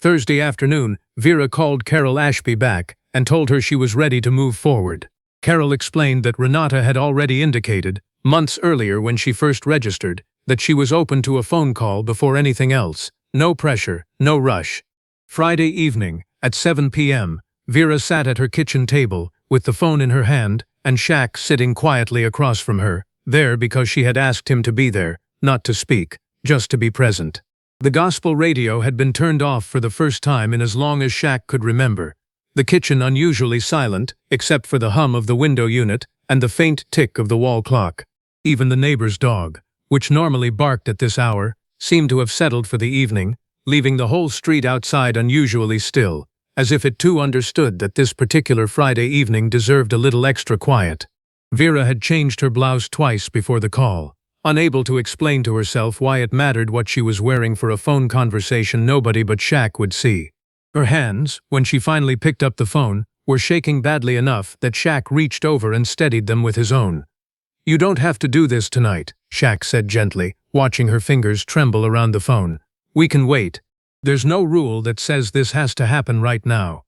Thursday afternoon, Vera called Carol Ashby back and told her she was ready to move forward. Carol explained that Renata had already indicated, months earlier when she first registered, that she was open to a phone call before anything else. No pressure, no rush. Friday evening, at 7 p.m., Vera sat at her kitchen table, with the phone in her hand, and Shaq sitting quietly across from her, there because she had asked him to be there, not to speak, just to be present. The gospel radio had been turned off for the first time in as long as Shaq could remember. The kitchen unusually silent, except for the hum of the window unit and the faint tick of the wall clock. Even the neighbor's dog, which normally barked at this hour, seemed to have settled for the evening, leaving the whole street outside unusually still, as if it too understood that this particular Friday evening deserved a little extra quiet. Vera had changed her blouse twice before the call, unable to explain to herself why it mattered what she was wearing for a phone conversation nobody but Shaq would see. Her hands, when she finally picked up the phone, were shaking badly enough that Shaq reached over and steadied them with his own. "You don't have to do this tonight," Shaq said gently, watching her fingers tremble around the phone. "We can wait." There's no rule that says this has to happen right now.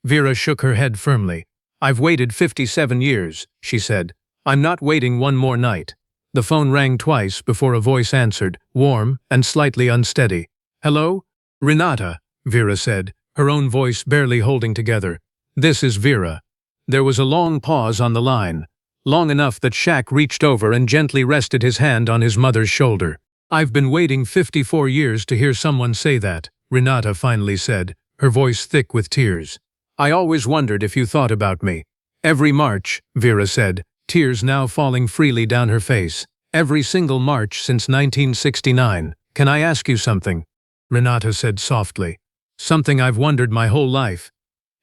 Vera shook her head firmly. I've waited 57 years, she said. I'm not waiting one more night. The phone rang twice before a voice answered, warm and slightly unsteady. Hello? Renata, Vera said, her own voice barely holding together. This is Vera. There was a long pause on the line, long enough that Shaq reached over and gently rested his hand on his mother's shoulder. I've been waiting 54 years to hear someone say that, Renata finally said, her voice thick with tears. I always wondered if you thought about me. Every March, Vera said, tears now falling freely down her face. Every single March since 1969. Can I ask you something? Renata said softly. Something I've wondered my whole life.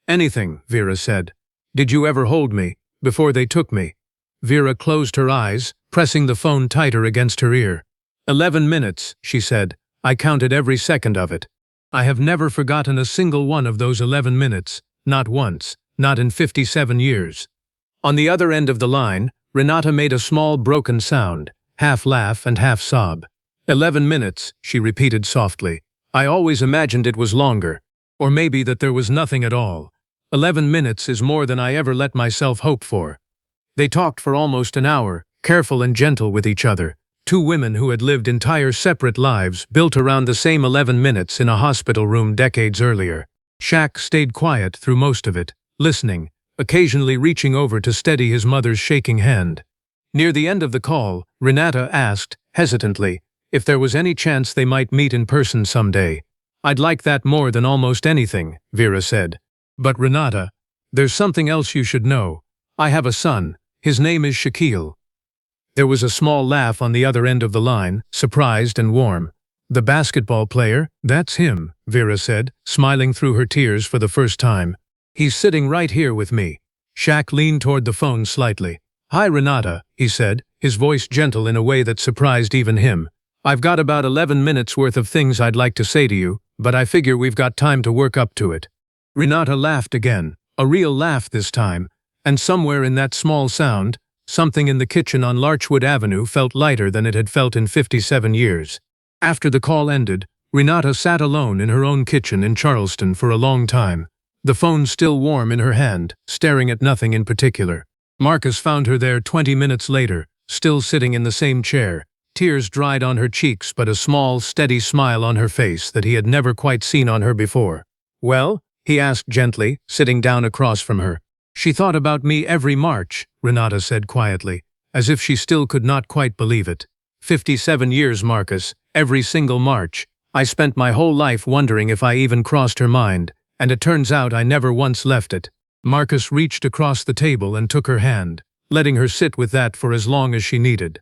Anything, Vera said. Did you ever hold me, before they took me? Vera closed her eyes, pressing the phone tighter against her ear. 11 minutes, she said. I counted every second of it. I have never forgotten a single one of those 11 minutes, not once, not in 57 years. On the other end of the line, Renata made a small broken sound, half laugh and half sob. 11 minutes, she repeated softly. I always imagined it was longer, or maybe that there was nothing at all. 11 minutes is more than I ever let myself hope for. They talked for almost an hour, careful and gentle with each other. Two women who had lived entire separate lives built around the same 11 minutes in a hospital room decades earlier. Shaq stayed quiet through most of it, listening, occasionally reaching over to steady his mother's shaking hand. Near the end of the call, Renata asked, hesitantly, if there was any chance they might meet in person someday. I'd like that more than almost anything, Vera said. But Renata, there's something else you should know. I have a son. His name is Shaquille. There was a small laugh on the other end of the line, surprised and warm. The basketball player? That's him, Vera said, smiling through her tears for the first time. He's sitting right here with me. Shaq leaned toward the phone slightly. Hi Renata, he said, his voice gentle in a way that surprised even him. I've got about 11 minutes worth of things I'd like to say to you, but I figure we've got time to work up to it. Renata laughed again, a real laugh this time, and somewhere in that small sound, something in the kitchen on Larchwood Avenue felt lighter than it had felt in 57 years. After the call ended, Renata sat alone in her own kitchen in Charleston for a long time, the phone still warm in her hand, staring at nothing in particular. Marcus found her there 20 minutes later, still sitting in the same chair, tears dried on her cheeks but a small, steady smile on her face that he had never quite seen on her before. Well? He asked gently, sitting down across from her. She thought about me every March, Renata said quietly, as if she still could not quite believe it. 57 years, Marcus, every single March. I spent my whole life wondering if I even crossed her mind, and it turns out I never once left it. Marcus reached across the table and took her hand, letting her sit with that for as long as she needed.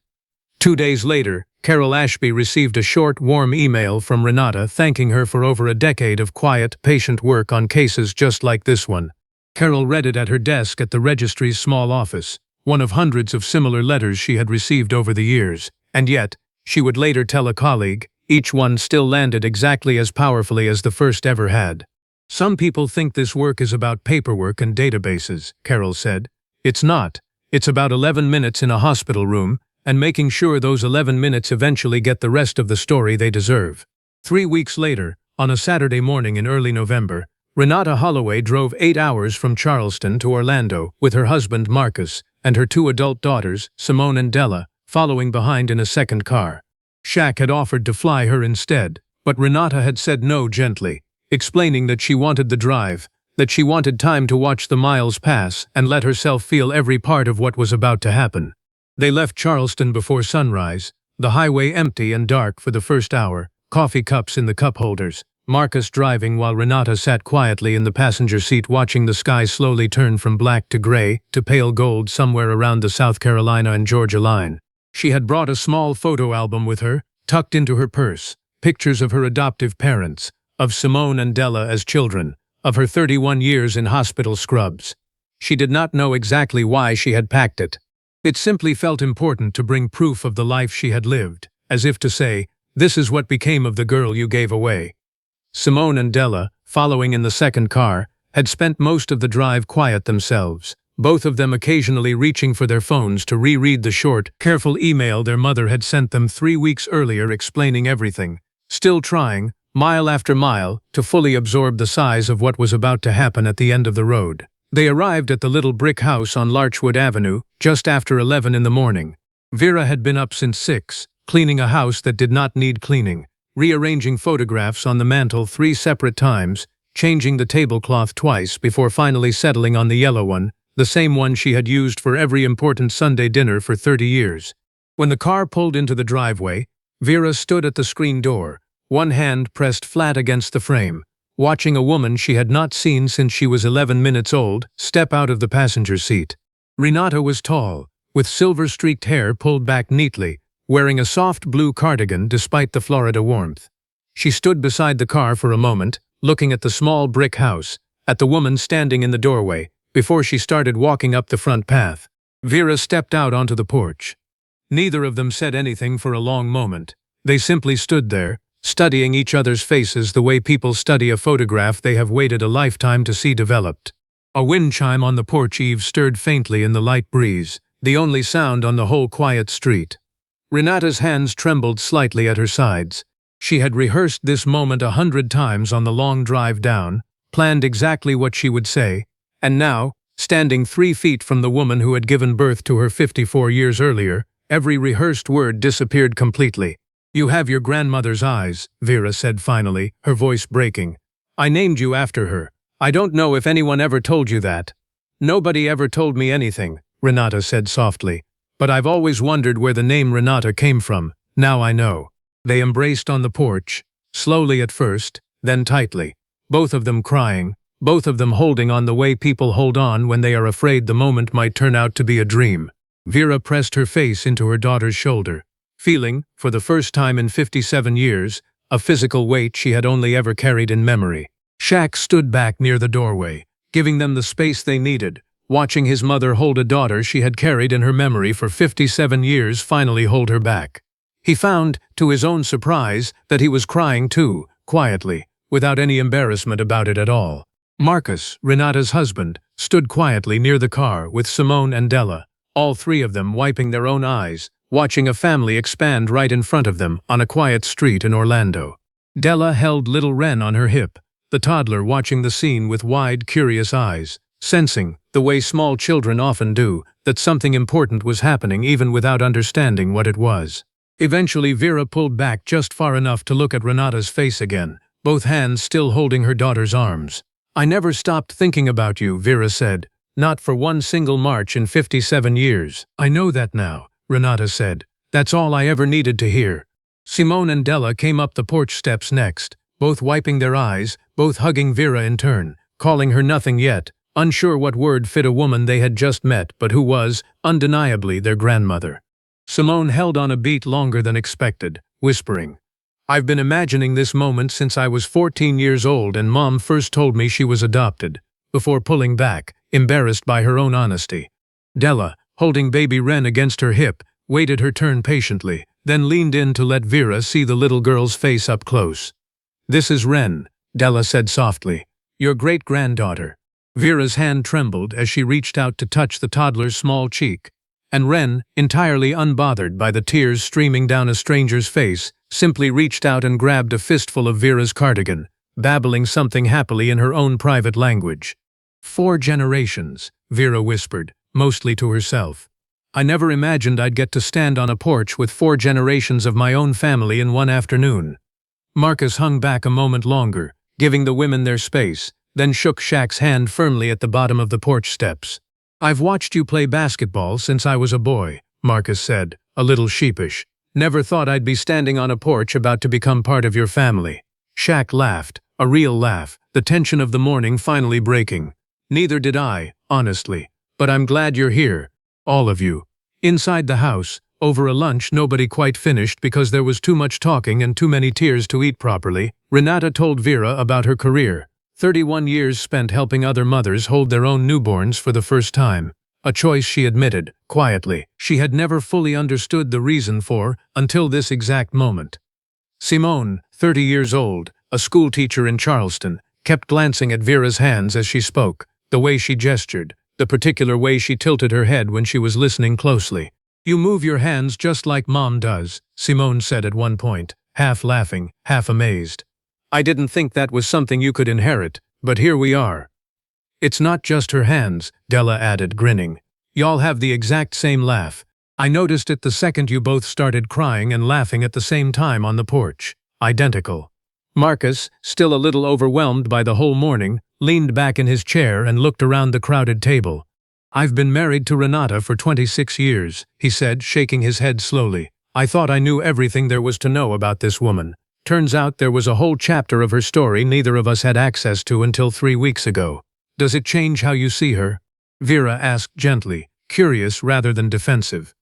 2 days later, Carol Ashby received a short, warm email from Renata thanking her for over a decade of quiet, patient work on cases just like this one. Carol read it at her desk at the registry's small office, one of hundreds of similar letters she had received over the years, and yet, she would later tell a colleague, each one still landed exactly as powerfully as the first ever had. Some people think this work is about paperwork and databases, Carol said. It's not. It's about 11 minutes in a hospital room, and making sure those 11 minutes eventually get the rest of the story they deserve. 3 weeks later, on a Saturday morning in early November, Renata Holloway drove 8 hours from Charleston to Orlando with her husband Marcus and her 2 adult daughters, Simone and Della, following behind in a second car. Shaq had offered to fly her instead, but Renata had said no gently, explaining that she wanted the drive, that she wanted time to watch the miles pass and let herself feel every part of what was about to happen. They left Charleston before sunrise, the highway empty and dark for the first hour, coffee cups in the cup holders, Marcus driving while Renata sat quietly in the passenger seat watching the sky slowly turn from black to gray to pale gold somewhere around the South Carolina and Georgia line. She had brought a small photo album with her, tucked into her purse, pictures of her adoptive parents, of Simone and Della as children, of her 31 years in hospital scrubs. She did not know exactly why she had packed it. It simply felt important to bring proof of the life she had lived, as if to say, this is what became of the girl you gave away. Simone and Della, following in the second car, had spent most of the drive quiet themselves, both of them occasionally reaching for their phones to reread the short, careful email their mother had sent them 3 weeks earlier explaining everything. Still trying, mile after mile, to fully absorb the size of what was about to happen at the end of the road. They arrived at the little brick house on Larchwood Avenue just after 11 in the morning. Vera had been up since 6, cleaning a house that did not need cleaning, rearranging photographs on the mantel 3 separate times, changing the tablecloth twice before finally settling on the yellow one, the same one she had used for every important Sunday dinner for 30 years. When the car pulled into the driveway, Vera stood at the screen door, one hand pressed flat against the frame, watching a woman she had not seen since she was 11 minutes old step out of the passenger seat. Renata was tall, with silver-streaked hair pulled back neatly, wearing a soft blue cardigan despite the Florida warmth. She stood beside the car for a moment, looking at the small brick house, at the woman standing in the doorway, before she started walking up the front path. Vera stepped out onto the porch. Neither of them said anything for a long moment. They simply stood there, studying each other's faces the way people study a photograph they have waited a lifetime to see developed. A wind chime on the porch eave stirred faintly in the light breeze, the only sound on the whole quiet street. Renata's hands trembled slightly at her sides. She had rehearsed this moment 100 times on the long drive down, planned exactly what she would say, and now, standing 3 feet from the woman who had given birth to her 54 years earlier, every rehearsed word disappeared completely. "You have your grandmother's eyes," Vera said finally, her voice breaking. "I named you after her. I don't know if anyone ever told you that." "Nobody ever told me anything," Renata said softly. "But I've always wondered where the name Renata came from. Now I know." They embraced on the porch, slowly at first, then tightly, both of them crying, both of them holding on the way people hold on when they are afraid the moment might turn out to be a dream. Vera pressed her face into her daughter's shoulder, feeling, for the first time in 57 years, a physical weight she had only ever carried in memory. Shaq stood back near the doorway, giving them the space they needed, watching his mother hold a daughter she had carried in her memory for 57 years finally hold her back. He found, to his own surprise, that he was crying too, quietly, without any embarrassment about it at all. Marcus, Renata's husband, stood quietly near the car with Simone and Della, all 3 of them wiping their own eyes, watching a family expand right in front of them on a quiet street in Orlando. Della held little Ren on her hip, the toddler watching the scene with wide, curious eyes, sensing, the way small children often do, that something important was happening even without understanding what it was. Eventually Vera pulled back just far enough to look at Renata's face again, both hands still holding her daughter's arms. "I never stopped thinking about you," Vera said. "Not for one single March in 57 years. "I know that now," Renata said. "That's all I ever needed to hear." Simone and Della came up the porch steps next, both wiping their eyes, both hugging Vera in turn, calling her nothing yet, unsure what word fit a woman they had just met but who was, undeniably, their grandmother. Simone held on a beat longer than expected, whispering, "I've been imagining this moment since I was 14 years old and Mom first told me she was adopted," before pulling back, embarrassed by her own honesty. Della, holding baby Ren against her hip, waited her turn patiently, then leaned in to let Vera see the little girl's face up close. "This is Ren," Della said softly, "your great-granddaughter." Vera's hand trembled as she reached out to touch the toddler's small cheek, and Ren, entirely unbothered by the tears streaming down a stranger's face, simply reached out and grabbed a fistful of Vera's cardigan, babbling something happily in her own private language. "4 generations," Vera whispered, mostly to herself. "I never imagined I'd get to stand on a porch with 4 generations of my own family in one afternoon." Marcus hung back a moment longer, giving the women their space, then shook Shaq's hand firmly at the bottom of the porch steps. "I've watched you play basketball since I was a boy," Marcus said, a little sheepish. "Never thought I'd be standing on a porch about to become part of your family." Shaq laughed, a real laugh, the tension of the morning finally breaking. "Neither did I, honestly. But I'm glad you're here. All of you." Inside the house, over a lunch nobody quite finished because there was too much talking and too many tears to eat properly, Renata told Vera about her career. 31 years spent helping other mothers hold their own newborns for the first time. A choice she admitted, quietly, she had never fully understood the reason for until this exact moment. Simone, 30 years old, a schoolteacher in Charleston, kept glancing at Vera's hands as she spoke, the way she gestured, the particular way she tilted her head when she was listening closely. "You move your hands just like Mom does," Simone said at one point, half laughing, half amazed. I didn't think that was something you could inherit, but here we are." "It's not just her hands," Della added, grinning. "Y'all have the exact same laugh. I noticed it the second you both started crying and laughing at the same time on the porch. Identical." Marcus, still a little overwhelmed by the whole morning, leaned back in his chair and looked around the crowded table. "I've been married to Renata for 26 years, he said, shaking his head slowly. "I thought I knew everything there was to know about this woman. Turns out there was a whole chapter of her story neither of us had access to until 3 weeks ago. Does it change how you see her?" Vera asked gently, curious rather than defensive.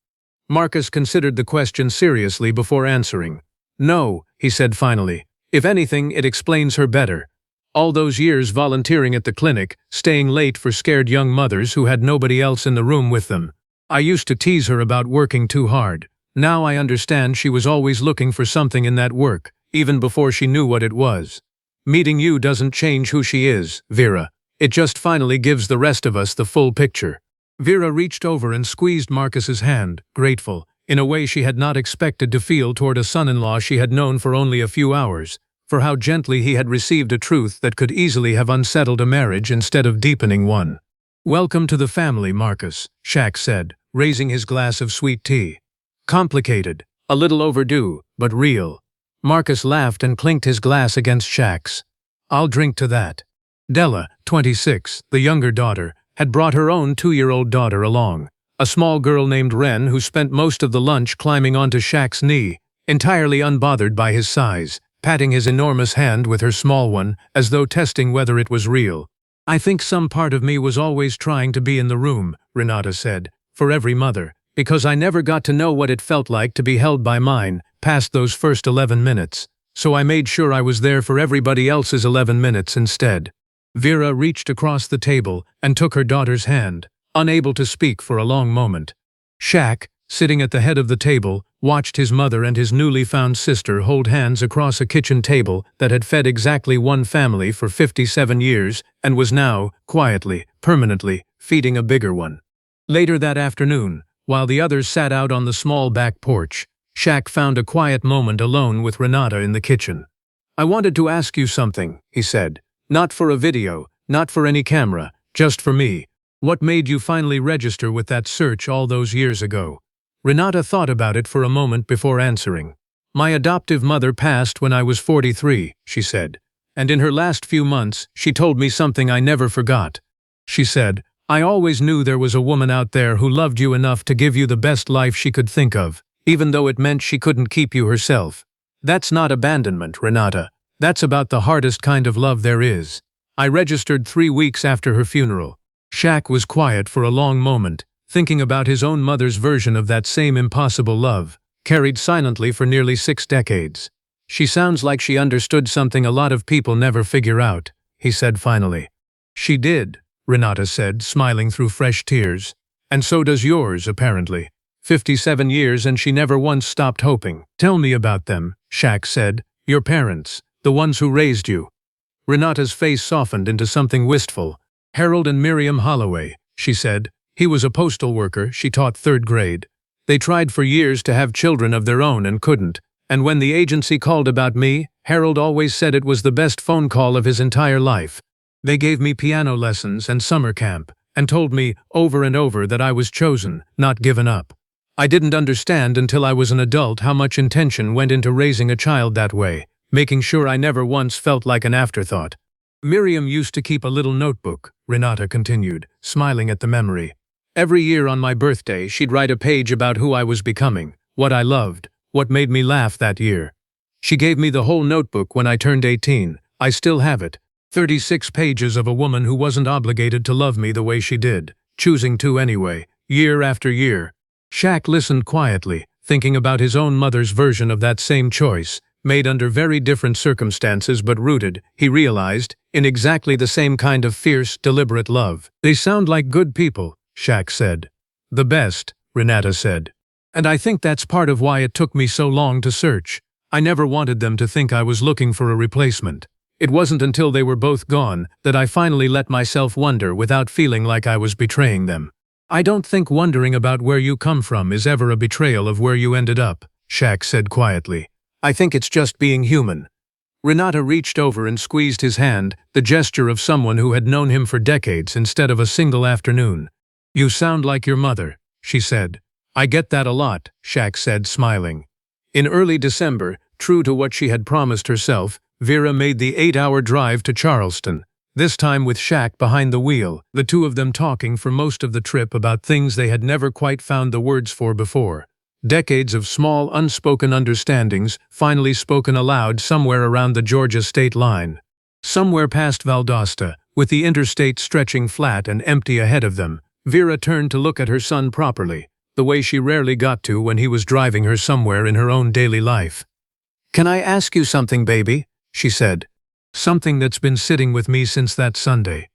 Marcus considered the question seriously before answering. "No," he said finally. "If anything, it explains her better. All those years volunteering at the clinic, staying late for scared young mothers who had nobody else in the room with them. I used to tease her about working too hard. Now I understand she was always looking for something in that work, even before she knew what it was. Meeting you doesn't change who she is, Vera. It just finally gives the rest of us the full picture." Vera reached over and squeezed Marcus's hand, grateful, in a way she had not expected to feel toward a son-in-law she had known for only a few hours, for how gently he had received a truth that could easily have unsettled a marriage instead of deepening one. "Welcome to the family, Marcus," Shaq said, raising his glass of sweet tea. "Complicated, a little overdue, but real." Marcus laughed and clinked his glass against Shaq's. "I'll drink to that." Della, 26, the younger daughter, had brought her own 2-year-old daughter along, a small girl named Wren who spent most of the lunch climbing onto Shaq's knee, entirely unbothered by his size, patting his enormous hand with her small one as though testing whether it was real. "I think some part of me was always trying to be in the room," Renata said, "for every mother, because I never got to know what it felt like to be held by mine past those first 11 minutes, so I made sure I was there for everybody else's 11 minutes instead." Vera reached across the table and took her daughter's hand, unable to speak for a long moment. Shaq, sitting at the head of the table, watched his mother and his newly found sister hold hands across a kitchen table that had fed exactly one family for 57 years and was now, quietly, permanently, feeding a bigger one. Later that afternoon, while the others sat out on the small back porch, Shaq found a quiet moment alone with Renata in the kitchen. "I wanted to ask you something," he said. "Not for a video, not for any camera, just for me. What made you finally register with that search all those years ago?" Renata thought about it for a moment before answering. "My adoptive mother passed when I was 43, she said. And in her last few months, she told me something I never forgot. She said, 'I always knew there was a woman out there who loved you enough to give you the best life she could think of, even though it meant she couldn't keep you herself.' That's not abandonment, Renata. That's about the hardest kind of love there is." I registered 3 weeks after her funeral. Shaq was quiet for a long moment, thinking about his own mother's version of that same impossible love, carried silently for nearly 6 decades. "She sounds like she understood something a lot of people never figure out," he said finally. "She did," Renata said, smiling through fresh tears. "And so does yours, apparently. 57 years and she never once stopped hoping." "Tell me about them," Shaq said. "Your parents. The ones who raised you." Renata's face softened into something wistful. "Harold and Miriam Holloway," she said. "He was a postal worker, she taught 3rd grade. They tried for years to have children of their own and couldn't, and when the agency called about me, Harold always said it was the best phone call of his entire life. They gave me piano lessons and summer camp, and told me over and over that I was chosen, not given up. I didn't understand until I was an adult how much intention went into raising a child that way, making sure I never once felt like an afterthought." "Miriam used to keep a little notebook," Renata continued, smiling at the memory. "Every year on my birthday, she'd write a page about who I was becoming, what I loved, what made me laugh that year. She gave me the whole notebook when I turned 18. I still have it. 36 pages of a woman who wasn't obligated to love me the way she did, choosing to anyway, year after year." Shaq listened quietly, thinking about his own mother's version of that same choice, made under very different circumstances but rooted, he realized, in exactly the same kind of fierce, deliberate love. "They sound like good people," Shaq said. "The best," Renata said. "And I think that's part of why it took me so long to search. I never wanted them to think I was looking for a replacement. It wasn't until they were both gone that I finally let myself wonder without feeling like I was betraying them." "I don't think wondering about where you come from is ever a betrayal of where you ended up," Shaq said quietly. "I think it's just being human." Renata reached over and squeezed his hand, the gesture of someone who had known him for decades instead of a single afternoon. "You sound like your mother," she said. "I get that a lot," Shaq said, smiling. In early December, true to what she had promised herself, Vera made the 8-hour drive to Charleston, this time with Shaq behind the wheel, the two of them talking for most of the trip about things they had never quite found the words for before. Decades of small, unspoken understandings finally spoken aloud somewhere around the Georgia state line. Somewhere past Valdosta, with the interstate stretching flat and empty ahead of them, Vera turned to look at her son properly, the way she rarely got to when he was driving her somewhere in her own daily life. "Can I ask you something, baby?" she said. "Something that's been sitting with me since that Sunday."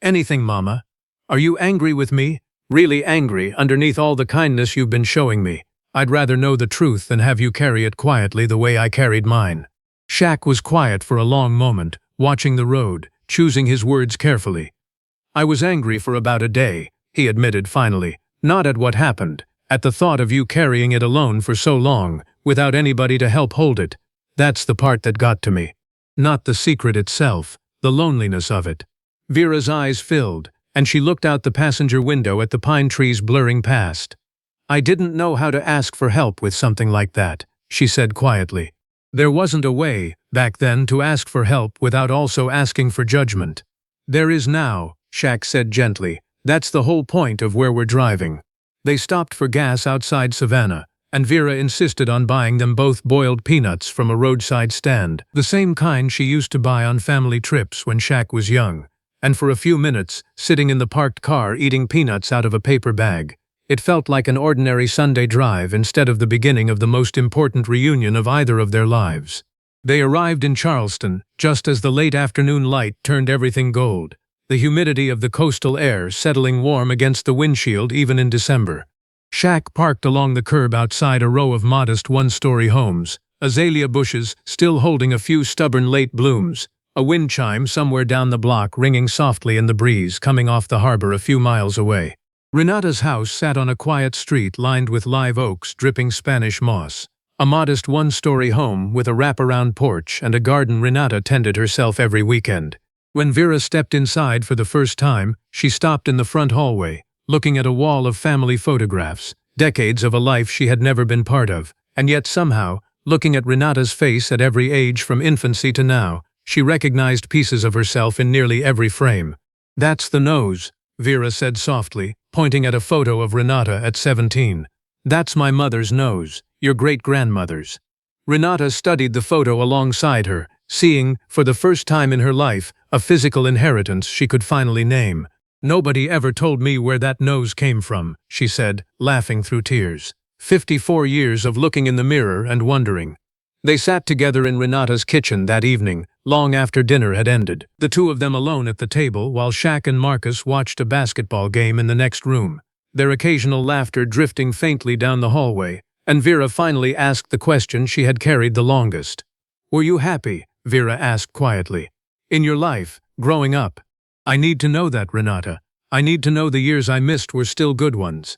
"Anything, Mama. Are you angry with me? Really angry, underneath all the kindness you've been showing me? I'd rather know the truth than have you carry it quietly the way I carried mine." Shaq was quiet for a long moment, watching the road, choosing his words carefully. "I was angry for about a day," he admitted finally. "Not at what happened, at the thought of you carrying it alone for so long, without anybody to help hold it. That's the part that got to me. Not the secret itself, the loneliness of it." Vera's eyes filled, and she looked out the passenger window at the pine trees blurring past. "I didn't know how to ask for help with something like that," she said quietly. "There wasn't a way, back then, to ask for help without also asking for judgment." "There is now," Shaq said gently. "That's the whole point of where we're driving." They stopped for gas outside Savannah, and Vera insisted on buying them both boiled peanuts from a roadside stand, the same kind she used to buy on family trips when Shaq was young. And for a few minutes, sitting in the parked car eating peanuts out of a paper bag, it felt like an ordinary Sunday drive instead of the beginning of the most important reunion of either of their lives. They arrived in Charleston, just as the late afternoon light turned everything gold, the humidity of the coastal air settling warm against the windshield even in December. Shaq parked along the curb outside a row of modest one-story homes, azalea bushes still holding a few stubborn late blooms, a wind chime somewhere down the block ringing softly in the breeze coming off the harbor a few miles away. Renata's house sat on a quiet street lined with live oaks dripping Spanish moss, a modest one-story home with a wraparound porch and a garden Renata tended herself every weekend. When Vera stepped inside for the first time, she stopped in the front hallway, looking at a wall of family photographs, decades of a life she had never been part of, and yet somehow, looking at Renata's face at every age from infancy to now, she recognized pieces of herself in nearly every frame. "That's the nose," Vera said softly, pointing at a photo of Renata at 17. "That's my mother's nose, your great-grandmother's." Renata studied the photo alongside her, seeing, for the first time in her life, a physical inheritance she could finally name. "Nobody ever told me where that nose came from," she said, laughing through tears. 54 years of looking in the mirror and wondering. They sat together in Renata's kitchen that evening, long after dinner had ended, the two of them alone at the table while Shaq and Marcus watched a basketball game in the next room, their occasional laughter drifting faintly down the hallway, and Vera finally asked the question she had carried the longest. "Were you happy?" Vera asked quietly. "In your life, growing up?" "I need to know that, Renata. I need to know the years I missed were still good ones."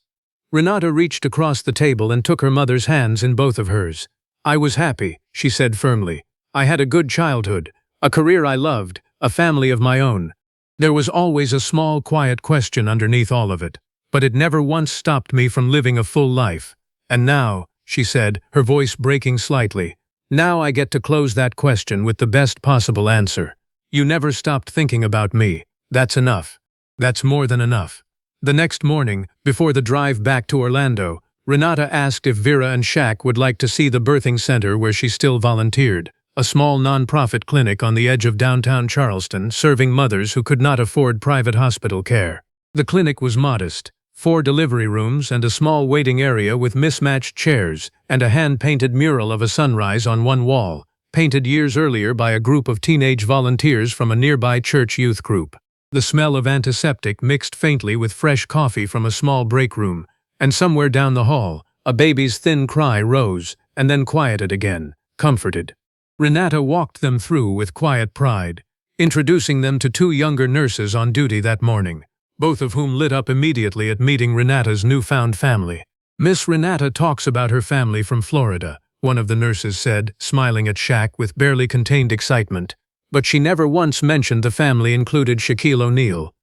Renata reached across the table and took her mother's hands in both of hers. "I was happy," she said firmly. "I had a good childhood, a career I loved, a family of my own." There was always a small, quiet question underneath all of it, but it never once stopped me from living a full life. "And now," she said, her voice breaking slightly, "now I get to close that question with the best possible answer. You never stopped thinking about me. That's enough. That's more than enough." The next morning, before the drive back to Orlando, Renata asked if Vera and Shaq would like to see the birthing center where she still volunteered, a small non-profit clinic on the edge of downtown Charleston serving mothers who could not afford private hospital care. The clinic was modest, 4 delivery rooms and a small waiting area with mismatched chairs and a hand-painted mural of a sunrise on one wall, painted years earlier by a group of teenage volunteers from a nearby church youth group. The smell of antiseptic mixed faintly with fresh coffee from a small break room, and somewhere down the hall, a baby's thin cry rose and then quieted again, comforted. Renata walked them through with quiet pride, introducing them to 2 younger nurses on duty that morning, both of whom lit up immediately at meeting Renata's newfound family. "Miss Renata talks about her family from Florida, one of the nurses said, smiling at Shaq with barely contained excitement. But she never once mentioned the family included Shaquille O'Neal.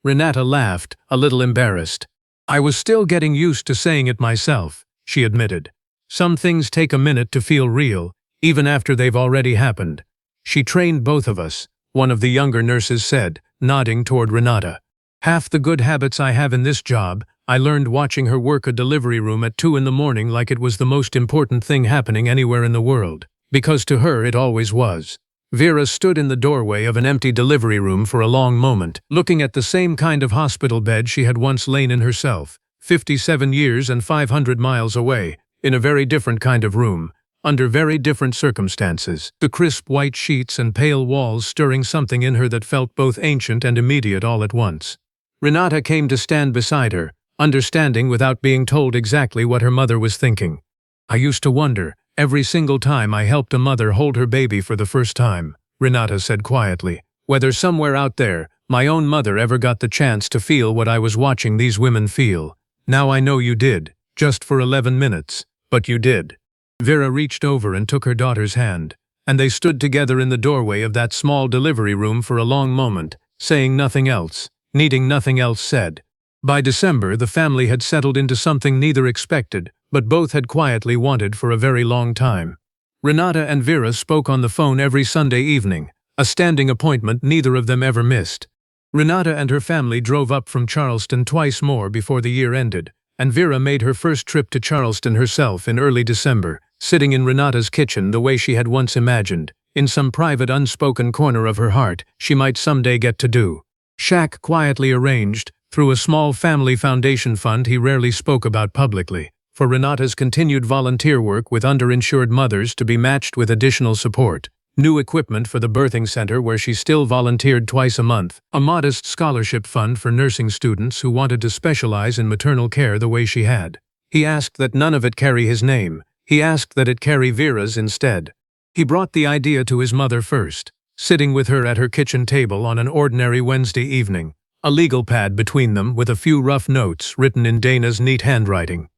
Renata laughed, a little embarrassed. I was still getting used to saying it myself, she admitted. Some things take a minute to feel real, even after they've already happened. She trained both of us, one of the younger nurses said, nodding toward Renata. Half the good habits I have in this job, I learned watching her work a delivery room at 2 in the morning like it was the most important thing happening anywhere in the world, because to her it always was. Vera stood in the doorway of an empty delivery room for a long moment, looking at the same kind of hospital bed she had once lain in herself, 57 years and 500 miles away, in a very different kind of room, under very different circumstances, the crisp white sheets and pale walls stirring something in her that felt both ancient and immediate all at once. Renata came to stand beside her, understanding without being told exactly what her mother was thinking. I used to wonder, every single time I helped a mother hold her baby for the first time, Renata said quietly, whether somewhere out there, my own mother ever got the chance to feel what I was watching these women feel. Now I know you did, just for 11 minutes, but you did. Vera reached over and took her daughter's hand, and they stood together in the doorway of that small delivery room for a long moment, saying nothing else, needing nothing else said. By December, the family had settled into something neither expected, but both had quietly wanted for a very long time. Renata and Vera spoke on the phone every Sunday evening, a standing appointment neither of them ever missed. Renata and her family drove up from Charleston twice more before the year ended, and Vera made her first trip to Charleston herself in early December, sitting in Renata's kitchen the way she had once imagined, in some private unspoken corner of her heart, she might someday get to do. Shaq quietly arranged, through a small family foundation fund he rarely spoke about publicly, for Renata's continued volunteer work with underinsured mothers to be matched with additional support, new equipment for the birthing center where she still volunteered twice a month, a modest scholarship fund for nursing students who wanted to specialize in maternal care the way she had. He asked that none of it carry his name. He asked that it carry Vera's instead. He brought the idea to his mother first, sitting with her at her kitchen table on an ordinary Wednesday evening, a legal pad between them with a few rough notes written in Dana's neat handwriting.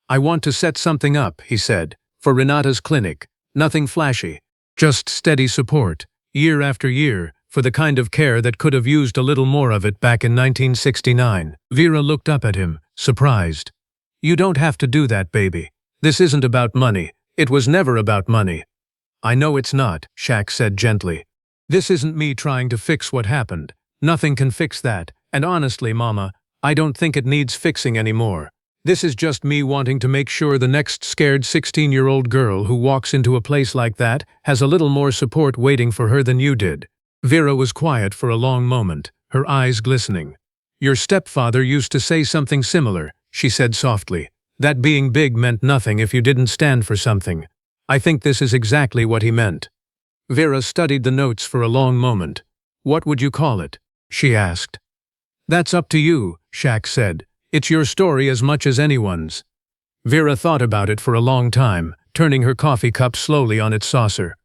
I want to set something up, he said, for Renata's clinic. Nothing flashy. Just steady support, year after year, for the kind of care that could have used a little more of it back in 1969. Vera looked up at him, surprised. You don't have to do that, baby. This isn't about money. It was never about money. I know it's not, Shaq said gently. This isn't me trying to fix what happened. Nothing can fix that, and honestly, Mama, I don't think it needs fixing anymore. This is just me wanting to make sure the next scared 16-year-old girl who walks into a place like that has a little more support waiting for her than you did. Vera was quiet for a long moment, her eyes glistening. Your stepfather used to say something similar, she said softly. That being big meant nothing if you didn't stand for something. I think this is exactly what he meant. Vera studied the notes for a long moment. What would you call it? She asked. That's up to you, Shaq said. It's your story as much as anyone's. Vera thought about it for a long time, turning her coffee cup slowly on its saucer.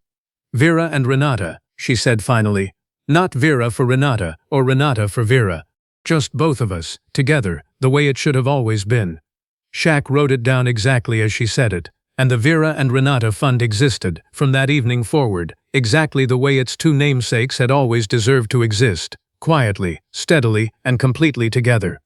Vera and Renata, she said finally. Not Vera for Renata, or Renata for Vera. Just both of us, together, the way it should have always been. Shaq wrote it down exactly as she said it, and the Vera and Renata Fund existed, from that evening forward, exactly the way its two namesakes had always deserved to exist, quietly, steadily, and completely together.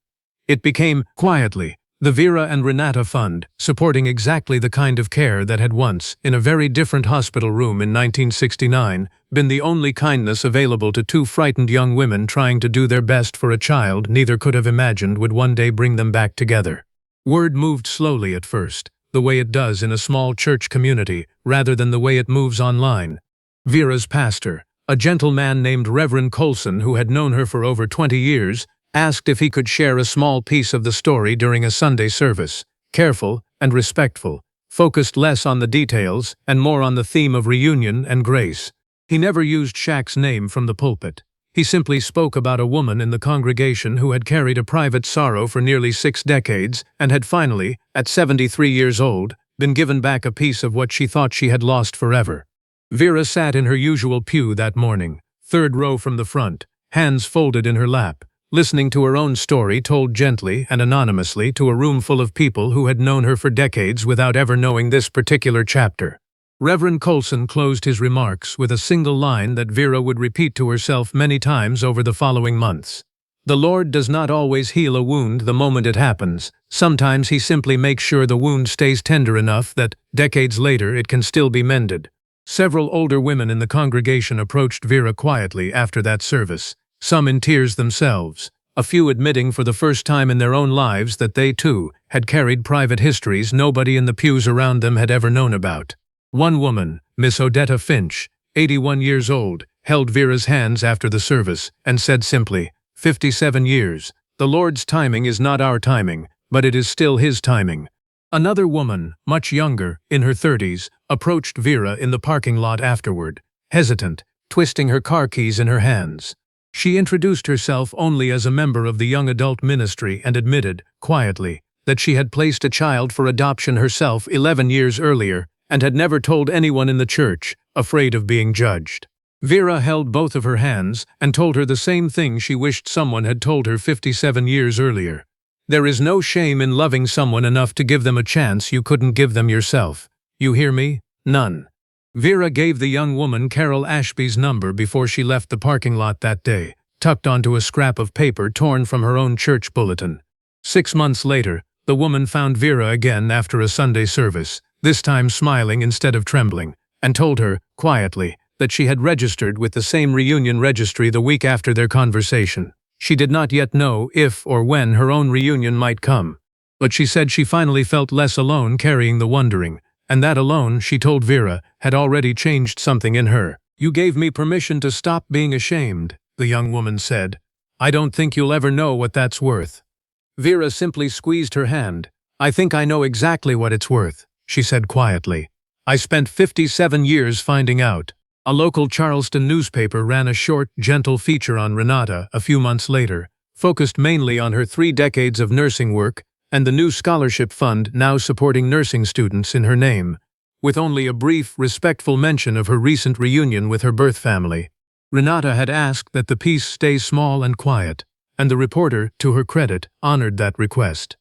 It became, quietly, the Vera and Renata Fund, supporting exactly the kind of care that had once, in a very different hospital room in 1969, been the only kindness available to two frightened young women trying to do their best for a child neither could have imagined would one day bring them back together. Word moved slowly at first, the way it does in a small church community, rather than the way it moves online. Vera's pastor, a gentleman named Reverend Colson who had known her for over 20 years, asked if he could share a small piece of the story during a Sunday service, careful and respectful, focused less on the details and more on the theme of reunion and grace. He never used Shaq's name from the pulpit. He simply spoke about a woman in the congregation who had carried a private sorrow for nearly 6 decades and had finally, at 73 years old, been given back a piece of what she thought she had lost forever. Vera sat in her usual pew that morning, 3rd row from the front, hands folded in her lap, listening to her own story told gently and anonymously to a room full of people who had known her for decades without ever knowing this particular chapter. Reverend Colson closed his remarks with a single line that Vera would repeat to herself many times over the following months. The Lord does not always heal a wound the moment it happens. Sometimes He simply makes sure the wound stays tender enough that, decades later, it can still be mended. Several older women in the congregation approached Vera quietly after that service, some in tears themselves, a few admitting for the first time in their own lives that they, too, had carried private histories nobody in the pews around them had ever known about. One woman, Miss Odetta Finch, 81 years old, held Vera's hands after the service and said simply, 57 years. The Lord's timing is not our timing, but it is still His timing. Another woman, much younger, in her 30s, approached Vera in the parking lot afterward, hesitant, twisting her car keys in her hands. She introduced herself only as a member of the young adult ministry and admitted, quietly, that she had placed a child for adoption herself 11 years earlier and had never told anyone in the church, afraid of being judged. Vera held both of her hands and told her the same thing she wished someone had told her 57 years earlier. There is no shame in loving someone enough to give them a chance you couldn't give them yourself. You hear me? None. Vera gave the young woman Carol Ashby's number before she left the parking lot that day, tucked onto a scrap of paper torn from her own church bulletin. 6 months later, the woman found Vera again after a Sunday service, this time smiling instead of trembling, and told her, quietly, that she had registered with the same reunion registry the week after their conversation. She did not yet know if or when her own reunion might come, but she said she finally felt less alone carrying the wondering, and that alone, she told Vera, had already changed something in her. You gave me permission to stop being ashamed, the young woman said. I don't think you'll ever know what that's worth. Vera simply squeezed her hand. I think I know exactly what it's worth, she said quietly. I spent 57 years finding out. A local Charleston newspaper ran a short, gentle feature on Renata a few months later, focused mainly on her 3 decades of nursing work and the new scholarship fund now supporting nursing students in her name, with only a brief, respectful mention of her recent reunion with her birth family. Renata had asked that the piece stay small and quiet, and the reporter, to her credit, honored that request.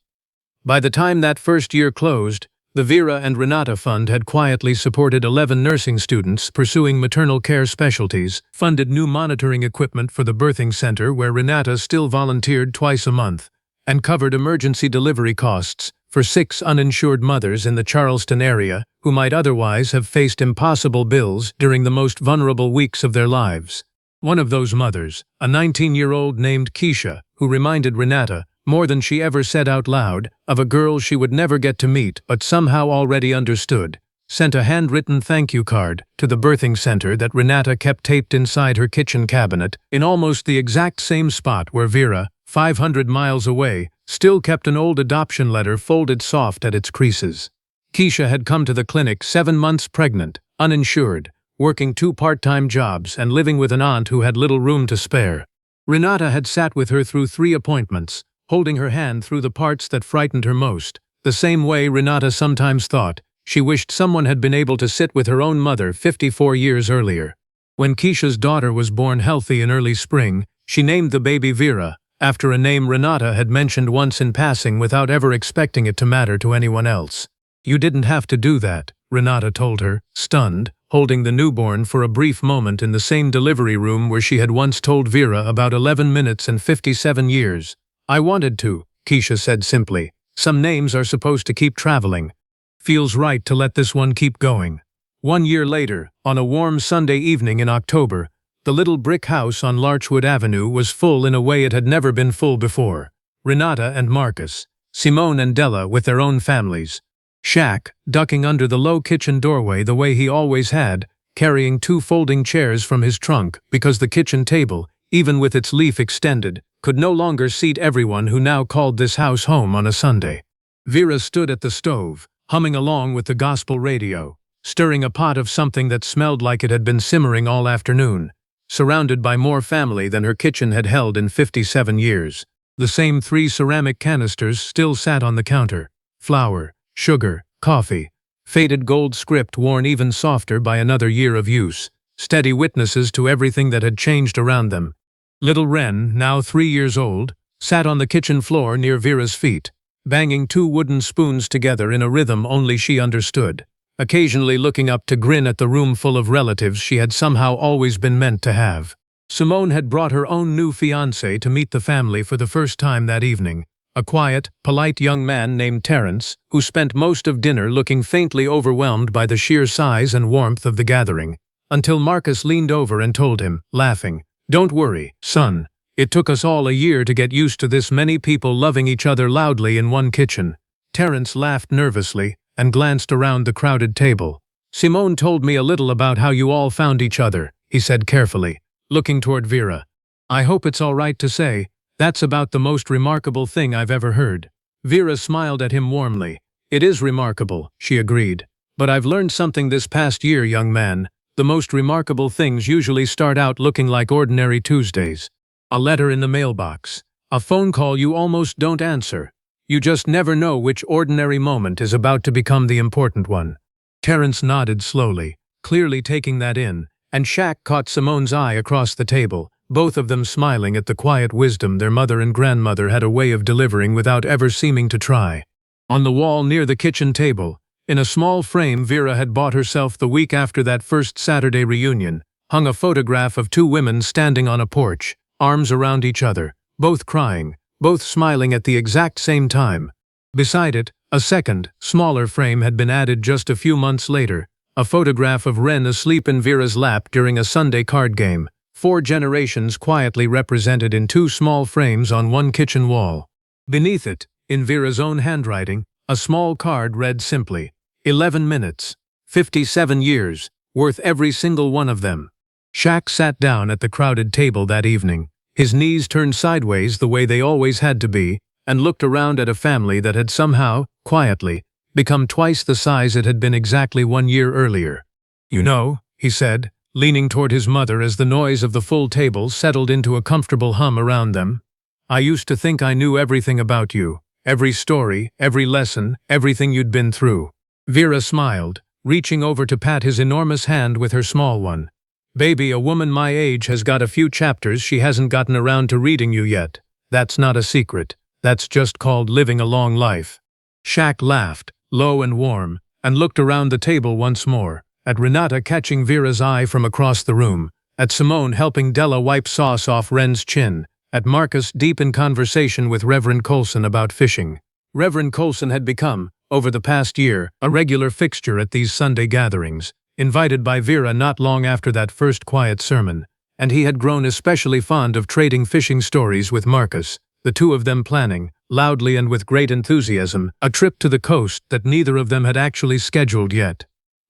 By the time that first year closed, the Vera and Renata Fund had quietly supported 11 nursing students pursuing maternal care specialties, funded new monitoring equipment for the birthing center where Renata still volunteered twice a month, and covered emergency delivery costs for 6 uninsured mothers in the Charleston area who might otherwise have faced impossible bills during the most vulnerable weeks of their lives. One of those mothers, a 19-year-old named Keisha, who reminded Renata, more than she ever said out loud, of a girl she would never get to meet but somehow already understood, sent a handwritten thank you card to the birthing center that Renata kept taped inside her kitchen cabinet, in almost the exact same spot where Vera, 500 miles away, still kept an old adoption letter folded soft at its creases. Keisha had come to the clinic 7 months pregnant, uninsured, working 2 part-time jobs and living with an aunt who had little room to spare. Renata had sat with her through 3 appointments, holding her hand through the parts that frightened her most, the same way Renata sometimes thought she wished someone had been able to sit with her own mother 54 years earlier. When Keisha's daughter was born healthy in early spring, she named the baby Vera, after a name Renata had mentioned once in passing without ever expecting it to matter to anyone else. You didn't have to do that, Renata told her, stunned, holding the newborn for a brief moment in the same delivery room where she had once told Vera about 11 minutes and 57 years. I wanted to, Keisha said simply. Some names are supposed to keep traveling. Feels right to let this one keep going. 1 year later, on a warm Sunday evening in October, the little brick house on Larchwood Avenue was full in a way it had never been full before. Renata and Marcus, Simone and Della with their own families, Shaq, ducking under the low kitchen doorway the way he always had, carrying 2 folding chairs from his trunk because the kitchen table, even with its leaf extended, could no longer seat everyone who now called this house home on a Sunday. Vera stood at the stove, humming along with the gospel radio, stirring a pot of something that smelled like it had been simmering all afternoon, surrounded by more family than her kitchen had held in 57 years. The same 3 ceramic canisters still sat on the counter: flour, sugar, coffee, faded gold script worn even softer by another year of use, steady witnesses to everything that had changed around them. Little Wren, now 3 years old, sat on the kitchen floor near Vera's feet, banging 2 wooden spoons together in a rhythm only she understood. occasionally looking up to grin at the room full of relatives she had somehow always been meant to have. Simone had brought her own new fiancé to meet the family for the first time that evening, a quiet, polite young man named Terence, who spent most of dinner looking faintly overwhelmed by the sheer size and warmth of the gathering, until Marcus leaned over and told him, laughing, "Don't worry, son. It took us all a year to get used to this many people loving each other loudly in one kitchen." Terence laughed nervously and glanced around the crowded table. "Simone told me a little about how you all found each other," he said carefully, looking toward Vera. "I hope it's all right to say, that's about the most remarkable thing I've ever heard." Vera smiled at him warmly. "It is remarkable," she agreed. "But I've learned something this past year, young man. The most remarkable things usually start out looking like ordinary Tuesdays. A letter in the mailbox. A phone call you almost don't answer. You just never know which ordinary moment is about to become the important one." Terence nodded slowly, clearly taking that in, and Shaq caught Simone's eye across the table, both of them smiling at the quiet wisdom their mother and grandmother had a way of delivering without ever seeming to try. On the wall near the kitchen table, in a small frame Vera had bought herself the week after that first Saturday reunion, hung a photograph of two women standing on a porch, arms around each other, both crying, both smiling at the exact same time. Beside it, a second, smaller frame had been added just a few months later, a photograph of Ren asleep in Vera's lap during a Sunday card game, 4 generations quietly represented in 2 small frames on one kitchen wall. Beneath it, in Vera's own handwriting, a small card read simply, 11 minutes, 57 years, worth every single one of them. Shaq sat down at the crowded table that evening, his knees turned sideways the way they always had to be, and looked around at a family that had somehow, quietly, become twice the size it had been exactly 1 year earlier. "You know," he said, leaning toward his mother as the noise of the full table settled into a comfortable hum around them, "I used to think I knew everything about you, every story, every lesson, everything you'd been through." Vera smiled, reaching over to pat his enormous hand with her small one. "Baby, a woman my age has got a few chapters she hasn't gotten around to reading you yet. That's not a secret. That's just called living a long life." Shaq laughed, low and warm, and looked around the table once more, at Renata catching Vera's eye from across the room, at Simone helping Della wipe sauce off Ren's chin, at Marcus deep in conversation with Reverend Colson about fishing. Reverend Colson had become, over the past year, a regular fixture at these Sunday gatherings, invited by Vera not long after that first quiet sermon, and he had grown especially fond of trading fishing stories with Marcus, the two of them planning, loudly and with great enthusiasm, a trip to the coast that neither of them had actually scheduled yet.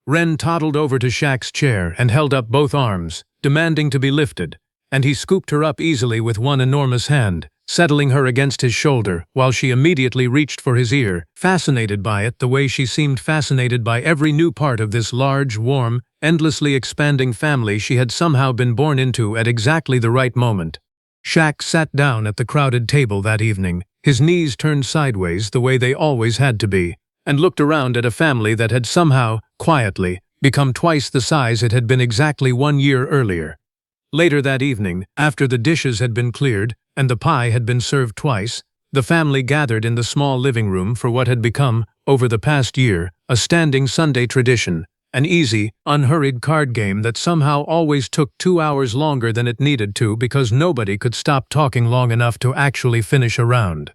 Ren toddled over to Shaq's chair and held up both arms, demanding to be lifted, and he scooped her up easily with one enormous hand, settling her against his shoulder while she immediately reached for his ear, fascinated by it the way she seemed fascinated by every new part of this large, warm, endlessly expanding family she had somehow been born into at exactly the right moment. Shaq sat down at the crowded table that evening, his knees turned sideways the way they always had to be, and looked around at a family that had somehow, quietly, become twice the size it had been exactly 1 year earlier. Later that evening, after the dishes had been cleared and the pie had been served twice, the family gathered in the small living room for what had become, over the past year, a standing Sunday tradition, an easy, unhurried card game that somehow always took 2 hours longer than it needed to because nobody could stop talking long enough to actually finish a round.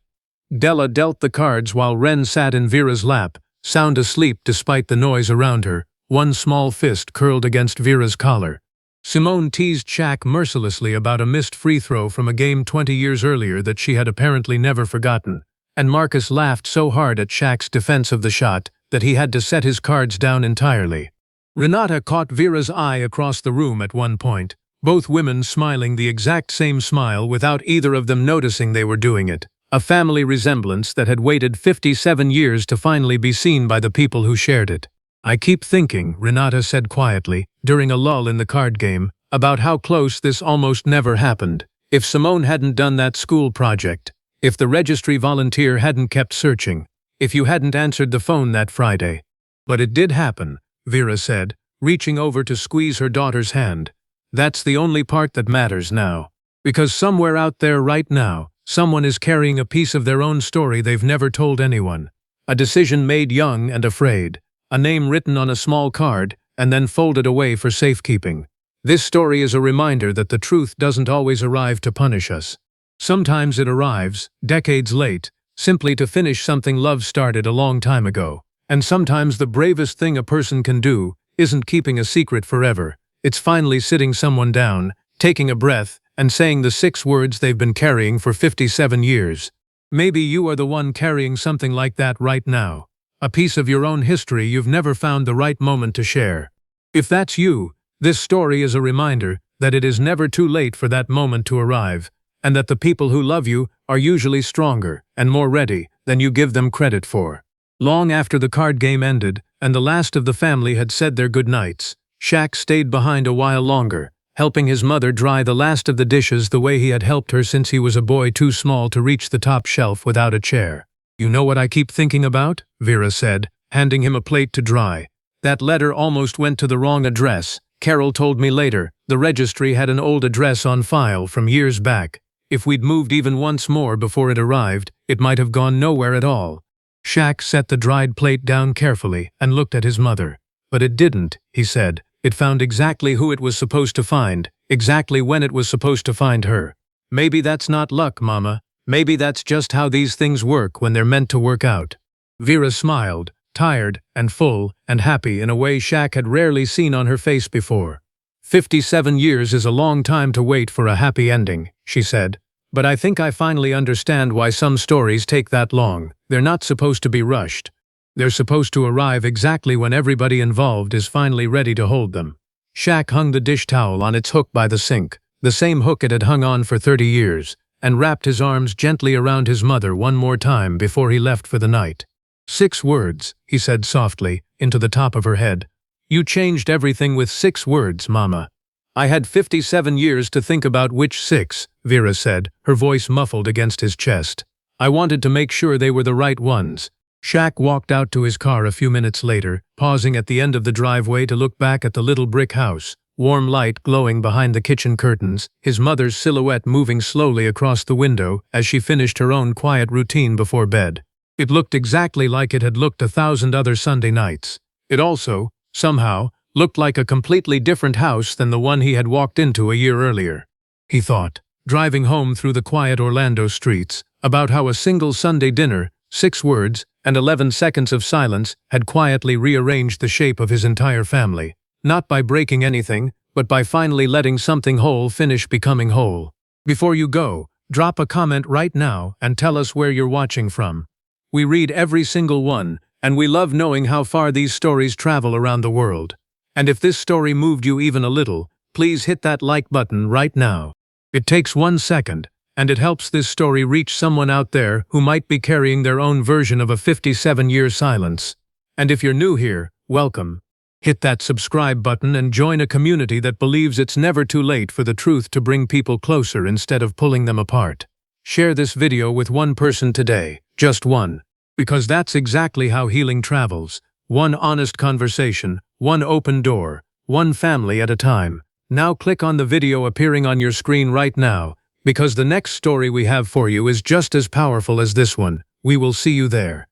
Della dealt the cards while Ren sat in Vera's lap, sound asleep despite the noise around her, one small fist curled against Vera's collar. Simone teased Shaq mercilessly about a missed free throw from a game 20 years earlier that she had apparently never forgotten, and Marcus laughed so hard at Shaq's defense of the shot that he had to set his cards down entirely. Renata caught Vera's eye across the room at one point, both women smiling the exact same smile without either of them noticing they were doing it, a family resemblance that had waited 57 years to finally be seen by the people who shared it. "I keep thinking," Renata said quietly, during a lull in the card game, "about how close this almost never happened. If Simone hadn't done that school project, if the registry volunteer hadn't kept searching, if you hadn't answered the phone that Friday." "But it did happen," Vera said, reaching over to squeeze her daughter's hand. "That's the only part that matters now. Because somewhere out there right now, someone is carrying a piece of their own story they've never told anyone. A decision made young and afraid. a name written on a small card, and then folded away for safekeeping. This story is a reminder that the truth doesn't always arrive to punish us. Sometimes it arrives, decades late, simply to finish something love started a long time ago. And sometimes the bravest thing a person can do isn't keeping a secret forever. It's finally sitting someone down, taking a breath, and saying the 6 words they've been carrying for 57 years. Maybe you are the one carrying something like that right now. A piece of your own history you've never found the right moment to share. If that's you, this story is a reminder that it is never too late for that moment to arrive, and that the people who love you are usually stronger and more ready than you give them credit for. Long after the card game ended and the last of the family had said their goodnights, Shaq stayed behind a while longer, helping his mother dry the last of the dishes the way he had helped her since he was a boy too small to reach the top shelf without a chair. "You know what I keep thinking about?" Vera said, handing him a plate to dry. "That letter almost went to the wrong address. Carol told me later, the registry had an old address on file from years back. If we'd moved even once more before it arrived, it might have gone nowhere at all." Shaq set the dried plate down carefully and looked at his mother. "But it didn't," he said. "It found exactly who it was supposed to find, exactly when it was supposed to find her. Maybe that's not luck, Mama. Maybe that's just how these things work when they're meant to work out." Vera smiled, tired and full and happy in a way Shaq had rarely seen on her face before. 57 years is a long time to wait for a happy ending, she said. "But I think I finally understand why some stories take that long. They're not supposed to be rushed. They're supposed to arrive exactly when everybody involved is finally ready to hold them." Shaq hung the dish towel on its hook by the sink, the same hook it had hung on for 30 years, and wrapped his arms gently around his mother one more time before he left for the night. "6 words, he said softly, into the top of her head. "You changed everything with 6 words, Mama." "I had 57 years to think about which 6, Vera said, her voice muffled against his chest. "I wanted to make sure they were the right ones." Shaq walked out to his car a few minutes later, pausing at the end of the driveway to look back at the little brick house, warm light glowing behind the kitchen curtains, his mother's silhouette moving slowly across the window as she finished her own quiet routine before bed. It looked exactly like it had looked 1,000 other Sunday nights. It also, somehow, looked like a completely different house than the one he had walked into a year earlier. He thought, driving home through the quiet Orlando streets, about how a single Sunday dinner, 6 words, and 11 seconds of silence had quietly rearranged the shape of his entire family, not by breaking anything, but by finally letting something whole finish becoming whole. Before you go, drop a comment right now and tell us where you're watching from. We read every single one, and we love knowing how far these stories travel around the world. And if this story moved you even a little, please hit that like button right now. It takes 1 second, and it helps this story reach someone out there who might be carrying their own version of a 57-year silence. And if you're new here, welcome. Hit that subscribe button and join a community that believes it's never too late for the truth to bring people closer instead of pulling them apart. Share this video with one person today, just one. Because that's exactly how healing travels. One honest conversation, one open door, one family at a time. Now click on the video appearing on your screen right now, because the next story we have for you is just as powerful as this one. We will see you there.